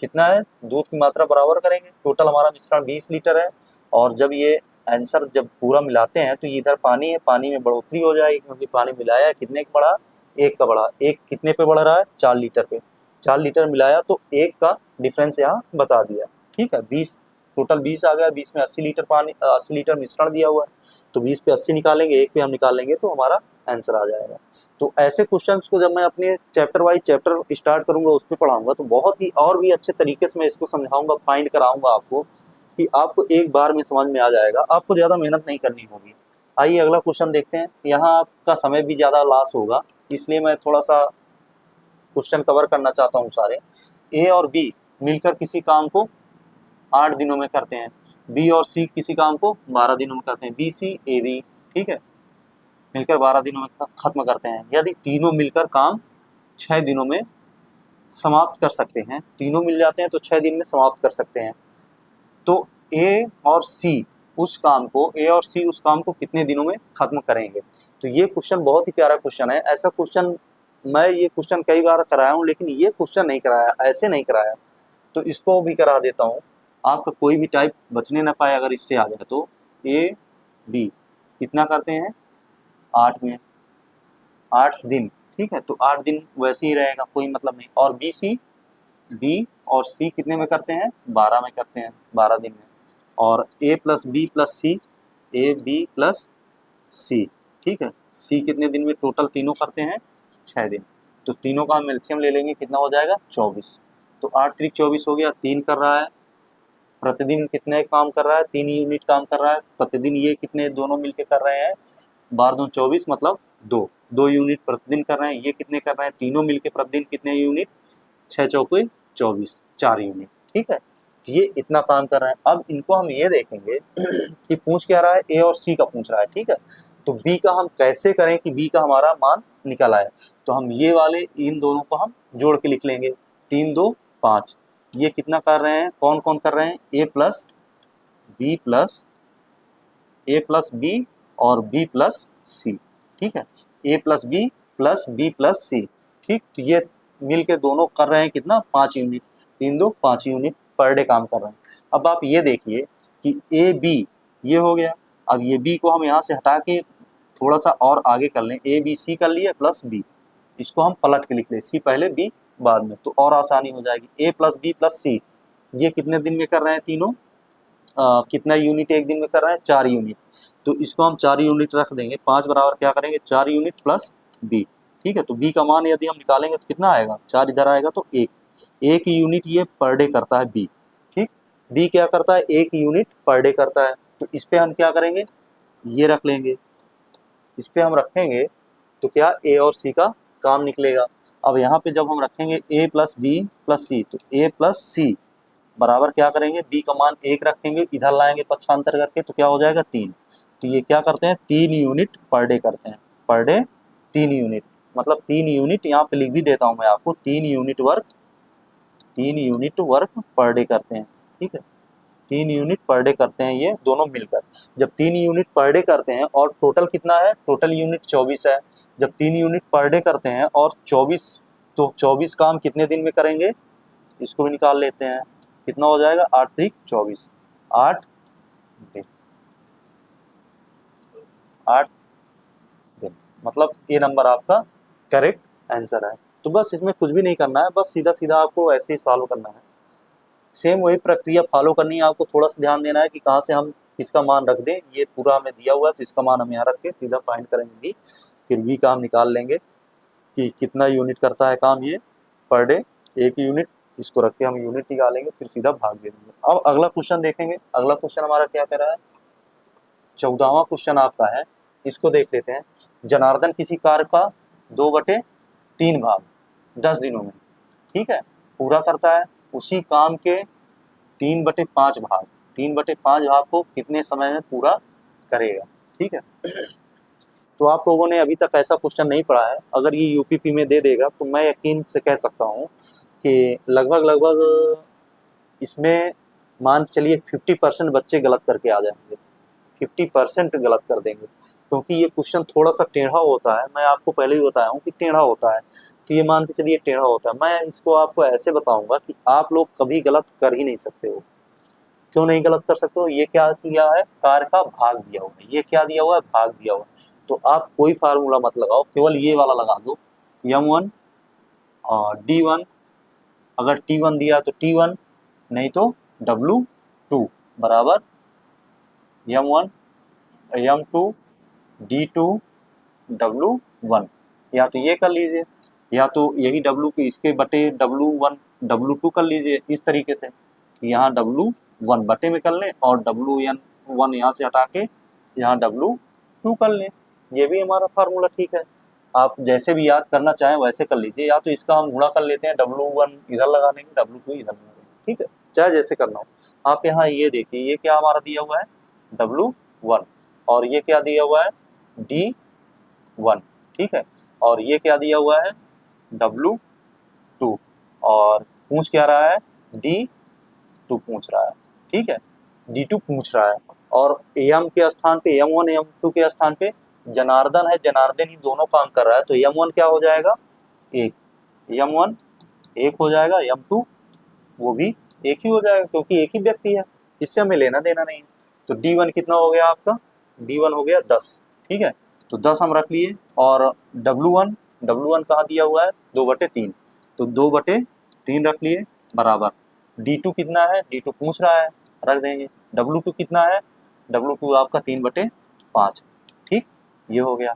A: कितना है, दूध की मात्रा बराबर करेंगे, टोटल हमारा मिश्रण 20 लीटर है, और जब ये आंसर जब पूरा मिलाते हैं तो इधर पानी है, पानी में बढ़ोतरी हो जाएगी क्योंकि पानी मिलाया है, कितने का बढ़ा, 1 का बढ़ा, 1 कितने पे बढ़ रहा है, 4 लीटर पे, 4 लीटर मिलाया तो 1 का डिफरेंस यहाँ बता दिया, ठीक है। 20 टोटल 20 आ गया, 20 में 80 लीटर पानी, 80 लीटर मिश्रण दिया हुआ है, तो 20 पे 80 निकालेंगे, 1 पे हम निकालेंगे तो हमारा आंसर आ जाएगा। तो ऐसे क्वेश्चंस को जब मैं अपने चैप्टर वाइज चैप्टर स्टार्ट करूंगा उस पर पढ़ाऊंगा तो बहुत ही और भी अच्छे तरीके से मैं इसको समझाऊंगा, फाइंड कराऊंगा आपको, कि आपको एक बार में समझ में आ जाएगा, आपको ज़्यादा मेहनत नहीं करनी होगी। आइए अगला क्वेश्चन देखते हैं। यहाँ आपका समय भी ज़्यादा लॉस होगा, इसलिए मैं थोड़ा सा क्वेश्चन कवर करना चाहता हूँ सारे। ए और बी मिलकर किसी काम को 8 दिनों में करते हैं, बी और सी किसी काम को 12 दिनों में करते हैं, बी सी ए बी, ठीक है, मिलकर 12 दिनों में खत्म करते हैं। यदि तीनों मिलकर काम 6 दिनों में समाप्त कर सकते हैं, तीनों मिल जाते हैं तो 6 दिन में समाप्त कर सकते हैं, तो ए और सी उस काम को कितने दिनों में खत्म करेंगे। तो ये क्वेश्चन बहुत ही प्यारा क्वेश्चन है। ऐसा क्वेश्चन मैं ये क्वेश्चन कई बार कराया हूँ, लेकिन ये क्वेश्चन नहीं कराया, ऐसे नहीं कराया, तो इसको भी करा देता हूँ, आपका कोई भी टाइप बचने ना पाए अगर इससे आ जाए तो। ए बी कितना करते हैं, 8 में, 8 दिन, ठीक है, तो 8 दिन वैसे ही रहेगा, कोई मतलब नहीं। और बी और सी कितने में करते हैं, 12 में करते हैं, 12 दिन में। और A plus B plus C, A B plus C, ठीक है, सी कितने दिन में, टोटल तीनों करते हैं 6 दिन, तो तीनों का हम एलसीएम ले लेंगे, कितना हो जाएगा 24, तो 8 त्रिक 24 हो गया। 3 कर रहा है, प्रतिदिन कितने काम कर रहा है, 3 यूनिट काम कर रहा है प्रतिदिन, ये कितने दोनों मिलके कर रहे हैं, 12 दूनी 24 मतलब 2 यूनिट प्रतिदिन कर रहे हैं। ये कितने कर रहे हैं, तीनों मिलके प्रतिदिन कितने यूनिट, 6 चौके 24, 4 यूनिट, ठीक है, तो ये इतना काम कर रहे हैं। अब इनको हम ये देखेंगे कि पूछ क्या रहा है, ए और सी का पूछ रहा है, ठीक है, तो बी का हम कैसे करें कि बी का हमारा मान निकल आए। तो हम ये वाले इन दोनों को हम जोड़ के लिख लेंगे, 3 2 5, ये कितना कर रहे हैं, कौन कौन कर रहे हैं, ए प्लस बी और बी प्लस सी, ठीक है, ए प्लस बी प्लस सी, ठीक, तो ये मिल के दोनों कर रहे हैं कितना, 5 यूनिट, 3 2 5 यूनिट पर डे काम कर रहे हैं। अब आप ये देखिए कि ए बी ये हो गया, अब ये बी को हम यहाँ से हटा के थोड़ा सा और आगे कर लें, ए बी सी कर लिए प्लस बी, इसको हम पलट के लिख लें, सी पहले बी बाद में, तो और आसानी हो जाएगी। ए प्लस बी प्लस सी ये कितने दिन में कर रहे हैं तीनों, कितना यूनिट एक दिन में कर रहे हैं, 4 यूनिट, तो इसको हम 4 यूनिट रख देंगे, 5 बराबर क्या करेंगे, 4 यूनिट प्लस बी, ठीक है, तो बी का मान यदि हम निकालेंगे तो कितना आएगा, 4 इधर आएगा तो 1 यूनिट ये पर डे करता है बी, ठीक, बी क्या करता है, 1 यूनिट पर डे करता है, तो इस पर हम क्या करेंगे, ये रख लेंगे, इस पर हम रखेंगे तो क्या ए और सी का काम निकलेगा। अब यहाँ पे जब हम रखेंगे ए प्लस बी प्लस सी, तो ए प्लस सी बराबर क्या करेंगे, बी का मान 1 रखेंगे, इधर लाएंगे पक्षांतर करके तो क्या हो जाएगा 3, तो ये क्या करते हैं 3 यूनिट पर डे करते हैं, पर डे 3 यूनिट, मतलब 3 यूनिट यहाँ पे लिख भी देता हूँ मैं आपको, 3 यूनिट वर्क पर डे करते हैं, ठीक है, 3 यूनिट पर डे करते हैं ये दोनों मिलकर। जब 3 यूनिट पर डे करते हैं और टोटल कितना है, टोटल यूनिट 24 है, जब 3 यूनिट पर डे करते हैं और 24, तो 24 काम कितने दिन में करेंगे, इसको भी निकाल लेते हैं, कितना हो जाएगा, 8 त्रिक 24, 8 दिन, 8 दिन, मतलब ये नंबर आपका करेक्ट आंसर है। तो बस इसमें कुछ भी नहीं करना है, बस सीधा सीधा आपको ऐसे ही सॉल्व करना है, सेम वही प्रक्रिया फॉलो करनी है आपको, थोड़ा सा ध्यान देना है कि कहाँ से हम किसका मान रख दें, ये पूरा हमें दिया हुआ है तो इसका मान हम यहाँ रख के सीधा फाइंड करेंगे, फिर भी काम निकाल लेंगे कि कितना यूनिट करता है काम ये पर डे, 1 यूनिट, इसको रख के हम यूनिट निकालेंगे, फिर सीधा भाग दे देंगे। अब अगला क्वेश्चन देखेंगे, अगला क्वेश्चन हमारा क्या कह रहा है, 14वां क्वेश्चन आपका है, इसको देख लेते हैं। जनार्दन किसी कार्य का 2/3 भाग 10 दिनों में, ठीक है, पूरा करता है, उसी काम के 3/5 भाग, 3/5 भाग को कितने समय में पूरा करेगा, ठीक है। तो आप लोगों ने अभी तक ऐसा क्वेश्चन नहीं पढ़ा है, अगर ये यूपीपी में दे देगा तो मैं यकीन से कह सकता हूँ कि लगभग इसमें मान चलिए 50% बच्चे गलत करके आ जाएंगे, 50% गलत कर देंगे, क्योंकि ये क्वेश्चन थोड़ा सा टेढ़ा होता है, मैं आपको पहले ही बताया हूँ कि टेढ़ा होता है, तो ये मान के चलिए टेढ़ा होता है। मैं इसको आपको ऐसे बताऊंगा कि आप लोग कभी गलत कर ही नहीं सकते हो। क्यों नहीं गलत कर सकते हो? ये क्या किया है, कार्य का भाग दिया हुआ है, ये क्या दिया हुआ है, भाग दिया हुआ है। तो आप कोई फार्मूला मत लगाओ, केवल ये वाला लगा दो, m1 और d1, अगर t1 दिया तो t1, नहीं तो w2 बराबर m1 m2 d2 w1। या तो ये कर लीजिए, या तो यही w को इसके बटे w1 w2 कर लीजिए इस तरीके से, यहाँ w1 बटे में कर लें और wn1 यहाँ से हटा के यहाँ w2 कर लें। ये भी हमारा फार्मूला ठीक है। आप जैसे भी याद करना चाहें वैसे कर लीजिए, या तो इसका हम गुणा कर लेते हैं, w1 इधर लगा लेंगे, w2 इधर लगा लेंगे, ठीक है, चाहे जैसे करना हो। आप यहाँ ये देखिए, ये क्या हमारा दिया हुआ है, w1, और ये क्या दिया हुआ है, d1, ठीक है, और ये क्या दिया हुआ है, w2, और पूछ क्या रहा है, d2 पूछ रहा है, ठीक है, d2 पूछ रहा है। और m के स्थान पे m1 m2 के स्थान पे जनार्दन है, जनार्दन ही दोनों काम कर रहा है, तो m1 क्या हो जाएगा, 1, m1 1 हो जाएगा, m2 वो भी 1 ही हो जाएगा, क्योंकि एक ही व्यक्ति है, इससे हमें लेना देना नहीं। तो d1 कितना हो गया आपका, d1 हो गया 10, ठीक है, तो 10 हम रख लिए। और w1 कहाँ दिया हुआ है, 2/3, तो 2/3 रख लिए बराबर, d2 कितना है, d2 पूछ रहा है, रख देंगे, w2 कितना है, w2 आपका 3/5, ठीक, ये हो गया।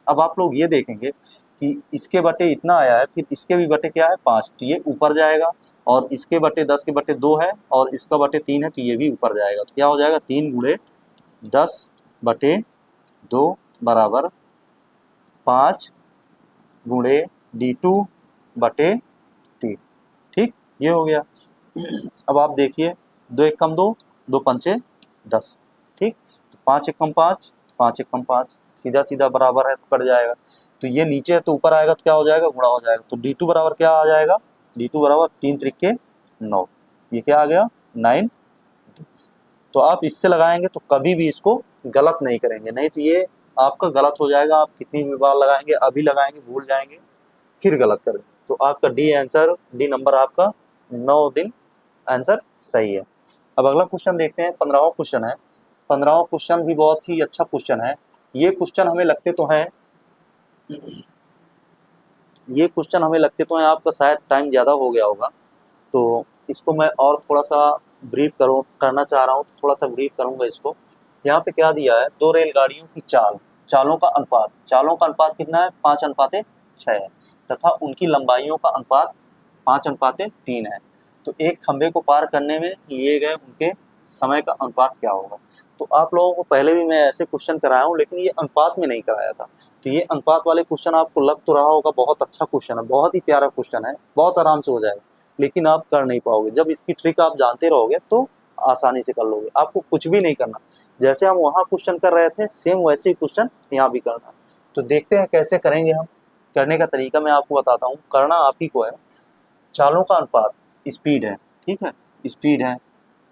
A: अब आप लोग ये देखेंगे कि इसके बटे इतना आया है, फिर इसके भी बटे क्या है, 5, तो ये ऊपर जाएगा, और इसके बटे 10 के बटे 2 है, और इसका बटे 3 है, तो ये भी ऊपर जाएगा, तो क्या हो जाएगा, 3 गुणे 10/2 बराबर 5 गुणे d2/3, ठीक, ये हो गया। अब आप देखिए, 2 1 कम 2, 2 पंचे 10, ठीक, तो 5 1 कम 5, 5 1 कम 5, सीधा सीधा बराबर है तो कट जाएगा, तो ये नीचे है तो ऊपर आएगा, तो क्या हो जाएगा, गुणा हो जाएगा, तो d2 बराबर क्या आ जाएगा, d2 बराबर 3 त्रिके 9, ये क्या आ गया, 9 days। तो आप इससे लगाएंगे तो कभी भी इसको गलत नहीं करेंगे, नहीं तो ये आपका गलत हो जाएगा। आप कितनी भी बार लगाएंगे, अभी लगाएंगे भूल जाएंगे, फिर गलत कर देंगे। तो आपका डी नंबर आपका 9 दिन आंसर सही है। अब अगला क्वेश्चन देखते हैं, 15वां क्वेश्चन है। 15वां क्वेश्चन भी बहुत ही अच्छा क्वेश्चन है। ये क्वेश्चन हमें लगते तो हैं, आपका शायद टाइम ज़्यादा हो गया होगा, तो इसको मैं और थोड़ा सा ब्रीफ करना चाह रहा हूँ, तो थोड़ा सा ब्रीफ करूँगा इसको। यहाँ पे क्या दिया है, 2 रेलगाड़ियों की चालों का अनुपात कितना है, 5:6 है, तथा उनकी लंबाइयों का अनुपात 5:3 है। तो एक खंबे को पार करने में लिए गए उनके समय का अनुपात क्या होगा। तो आप लोगों को पहले भी मैं ऐसे क्वेश्चन कराया हूँ, लेकिन ये अनुपात में नहीं कराया था। तो ये अनुपात वाले क्वेश्चन आपको लग तो रहा होगा बहुत अच्छा क्वेश्चन है, बहुत ही प्यारा क्वेश्चन है, बहुत आराम से हो जाएगा, लेकिन आप कर नहीं पाओगे। जब इसकी ट्रिक आप जानते रहोगे तो आसानी से कर लोगे, आपको कुछ भी नहीं करना। जैसे हम वहाँ क्वेश्चन कर रहे थे, सेम वैसे ही क्वेश्चन यहाँ भी करना। तो देखते हैं कैसे करेंगे हम। करने का तरीका मैं आपको बताता हूँ, करना आप ही को है। चालों का अनुपात स्पीड है, ठीक है, स्पीड है,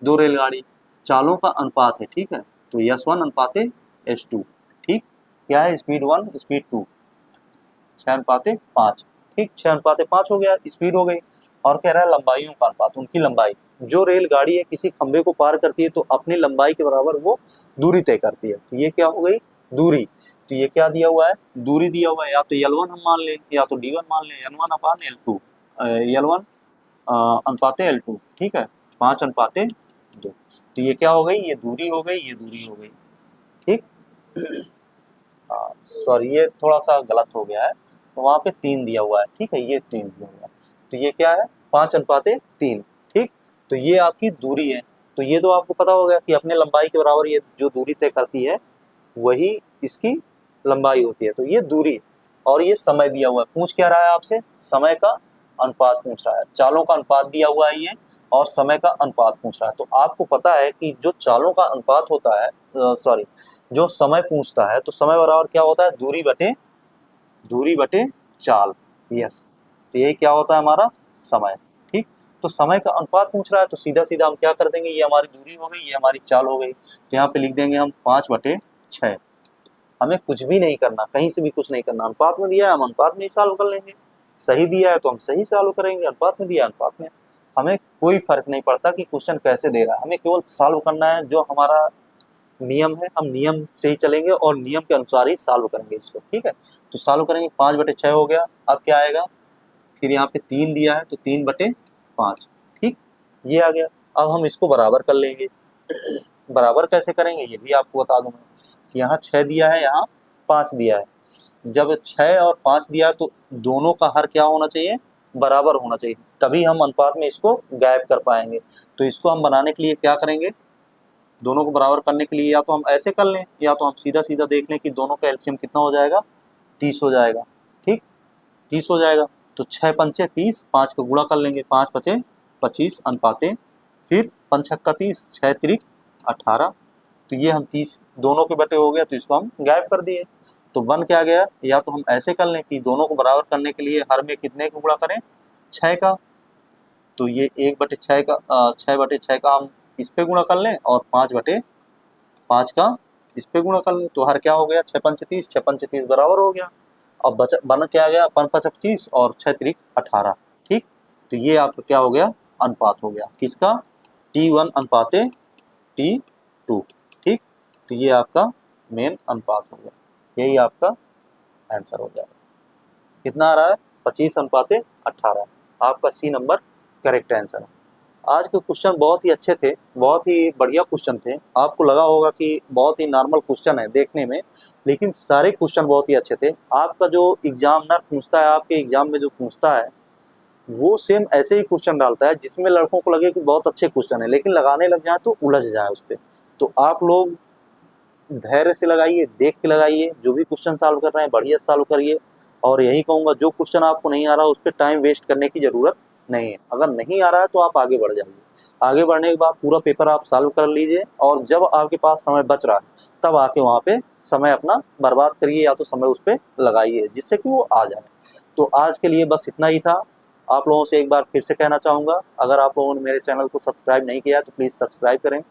A: 2 रेलगाड़ी, चालों का अनुपात है, ठीक है, तो S1:S2, ठीक, क्या है, स्पीड 1 स्पीड 2, 6:5, ठीक, 6:5 हो गया, स्पीड हो गई। और कह रहा है लंबाइयों का अनुपात, उनकी लंबाई, जो रेलगाड़ी है किसी खंबे को पार करती है तो अपनी लंबाई के बराबर वो दूरी तय करती है। तो ये क्या हो गई, दूरी। तो ये क्या दिया हुआ है, दूरी दिया हुआ है, या तो L1 हम मान लें, या तो D1 मान लें, N1/L2, L1 L2, ठीक है, 5:2। तो ये क्या हो गई, ये दूरी हो गई, ये दूरी हो गई, ठीक। सॉरी, ये थोड़ा सा गलत हो गया है, तो वहाँ पे 3 दिया हुआ है, ठीक है, ये 3 दिया हुआ है, तो ये क्या है, 5:3, ठीक। तो ये आपकी दूरी है। तो ये तो आपको पता हो गया कि अपने लंबाई के बराबर ये जो दूरी तय करती है वही इसकी लंबाई होती है। तो ये दूरी, और ये समय दिया हुआ है। पूछ क्या रहा है आपसे, समय का अनुपात पूछ रहा है, चालों का अनुपात दिया हुआ है ये, और समय का अनुपात पूछ रहा है। तो आपको पता है कि जो चालों का अनुपात होता है, जो समय पूछता है, तो समय बराबर क्या होता है, दूरी बटे चाल, यस। तो ये क्या होता है हमारा समय, ठीक। तो समय का अनुपात पूछ रहा है, तो सीधा सीधा हम क्या कर देंगे, ये हमारी दूरी हो गई, ये हमारी चाल हो गई। तो यहाँ पे लिख देंगे हम 5/6। हमें कुछ भी नहीं करना, कहीं से भी कुछ नहीं करना, अनुपात में दिया है, हम अनुपात में ही सॉल्व कर लेंगे, सही दिया है तो हम सही सॉल्व करेंगे, अनुपात में दिया अनुपात में। हमें कोई फर्क नहीं पड़ता कि क्वेश्चन कैसे दे रहा है, हमें केवल सॉल्व करना है। जो हमारा नियम है हम नियम से ही चलेंगे और नियम के अनुसार ही सॉल्व करेंगे इसको, ठीक है। तो सॉल्व करेंगे, 5/6 हो गया। अब क्या आएगा, फिर यहाँ पे 3 दिया है तो 3/5, ठीक, ये आ गया। अब हम इसको बराबर कर लेंगे। बराबर कैसे करेंगे ये भी आपको बता दूंगा। यहाँ 6 दिया है, यहाँ 5 दिया है। जब 6 और 5 दिया है तो दोनों का हर क्या होना चाहिए, बराबर होना चाहिए, तभी हम अनुपात में इसको गायब कर पाएंगे। तो इसको हम बनाने के लिए क्या करेंगे, दोनों को बराबर करने के लिए या तो हम ऐसे कर लें या तो हम सीधा सीधा देख लें कि दोनों का एलसीएम कितना हो जाएगा, 30 हो जाएगा, ठीक, 30 हो जाएगा। तो 6 पंचे 30, 5 का गुणा कर लेंगे, 5 पचे 25 अनुपाते, फिर 5 छक्का 30, 6 त्रिक 18। तो ये हम 30 दोनों के बटे हो गया, तो इसको हम गायब कर दिए। तो बन क्या गया, या तो हम ऐसे कर लें कि दोनों को बराबर करने के लिए हर में कितने का गुणा करें, 6 का। तो ये 1/6 का 6/6 का हम इस पे गुणा कर लें और 5/5 का इस पे गुणा कर लें। तो हर क्या हो गया, 6 पंचे 30, 6 पंचे 30 बराबर हो गया। अब बन क्या गया, 5 5 25 और 6 त्रिक 18, ठीक। तो ये आपका क्या हो गया, अनुपात हो गया, किसका, T1 अनुपाते T2, ठीक। तो ये आपका मेन अनुपात हो गया, यही आपका आंसर हो जाएगा। कितना आ रहा है, 25/18। आपका सी नंबर करेक्ट आंसर है। आज के क्वेश्चन बहुत ही अच्छे थे, बहुत ही बढ़िया क्वेश्चन थे। आपको लगा होगा कि बहुत ही नॉर्मल क्वेश्चन है देखने में, लेकिन सारे क्वेश्चन बहुत ही अच्छे थे। आपका जो एग्जामिनर पूछता है, आपके एग्जाम में जो पूछता है, वो सेम ऐसे ही क्वेश्चन डालता है जिसमें लड़कों को लगे कि बहुत अच्छे क्वेश्चन है, लेकिन लगाने लग जाए तो उलझ जाए उस पर। तो आप लोग धैर्य से लगाइए, देख के लगाइए, जो भी क्वेश्चन सॉल्व कर रहे हैं बढ़िया सॉल्व करिए। और यही कहूँगा, जो क्वेश्चन आपको नहीं आ रहा उस पर टाइम वेस्ट करने की जरूरत नहीं है। अगर नहीं आ रहा है तो आप आगे बढ़ जाइए, आगे बढ़ने के बाद पूरा पेपर आप सॉल्व कर लीजिए, और जब आपके पास समय बच रहा है तब आके वहाँ पे समय अपना बर्बाद करिए, या तो समय उस पर लगाइए जिससे कि वो आ जाए। तो आज के लिए बस इतना ही था। आप लोगों से एक बार फिर से कहना चाहूँगा, अगर आप लोगों ने मेरे चैनल को सब्सक्राइब नहीं किया है तो प्लीज़ सब्सक्राइब करें,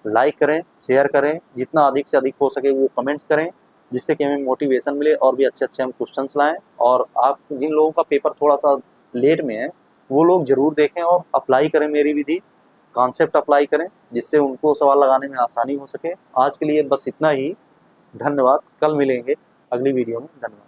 A: लाइक करें, शेयर करें, जितना अधिक से अधिक हो सके वो कमेंट्स करें, जिससे कि हमें मोटिवेशन मिले और भी अच्छे हम क्वेश्चंस लाएं। और आप जिन लोगों का पेपर थोड़ा सा लेट में है वो लोग जरूर देखें और अप्लाई करें, मेरी विधि कॉन्सेप्ट अप्लाई करें, जिससे उनको सवाल लगाने में आसानी हो सके। आज के लिए बस इतना ही, धन्यवाद। कल मिलेंगे अगली वीडियो में, धन्यवाद।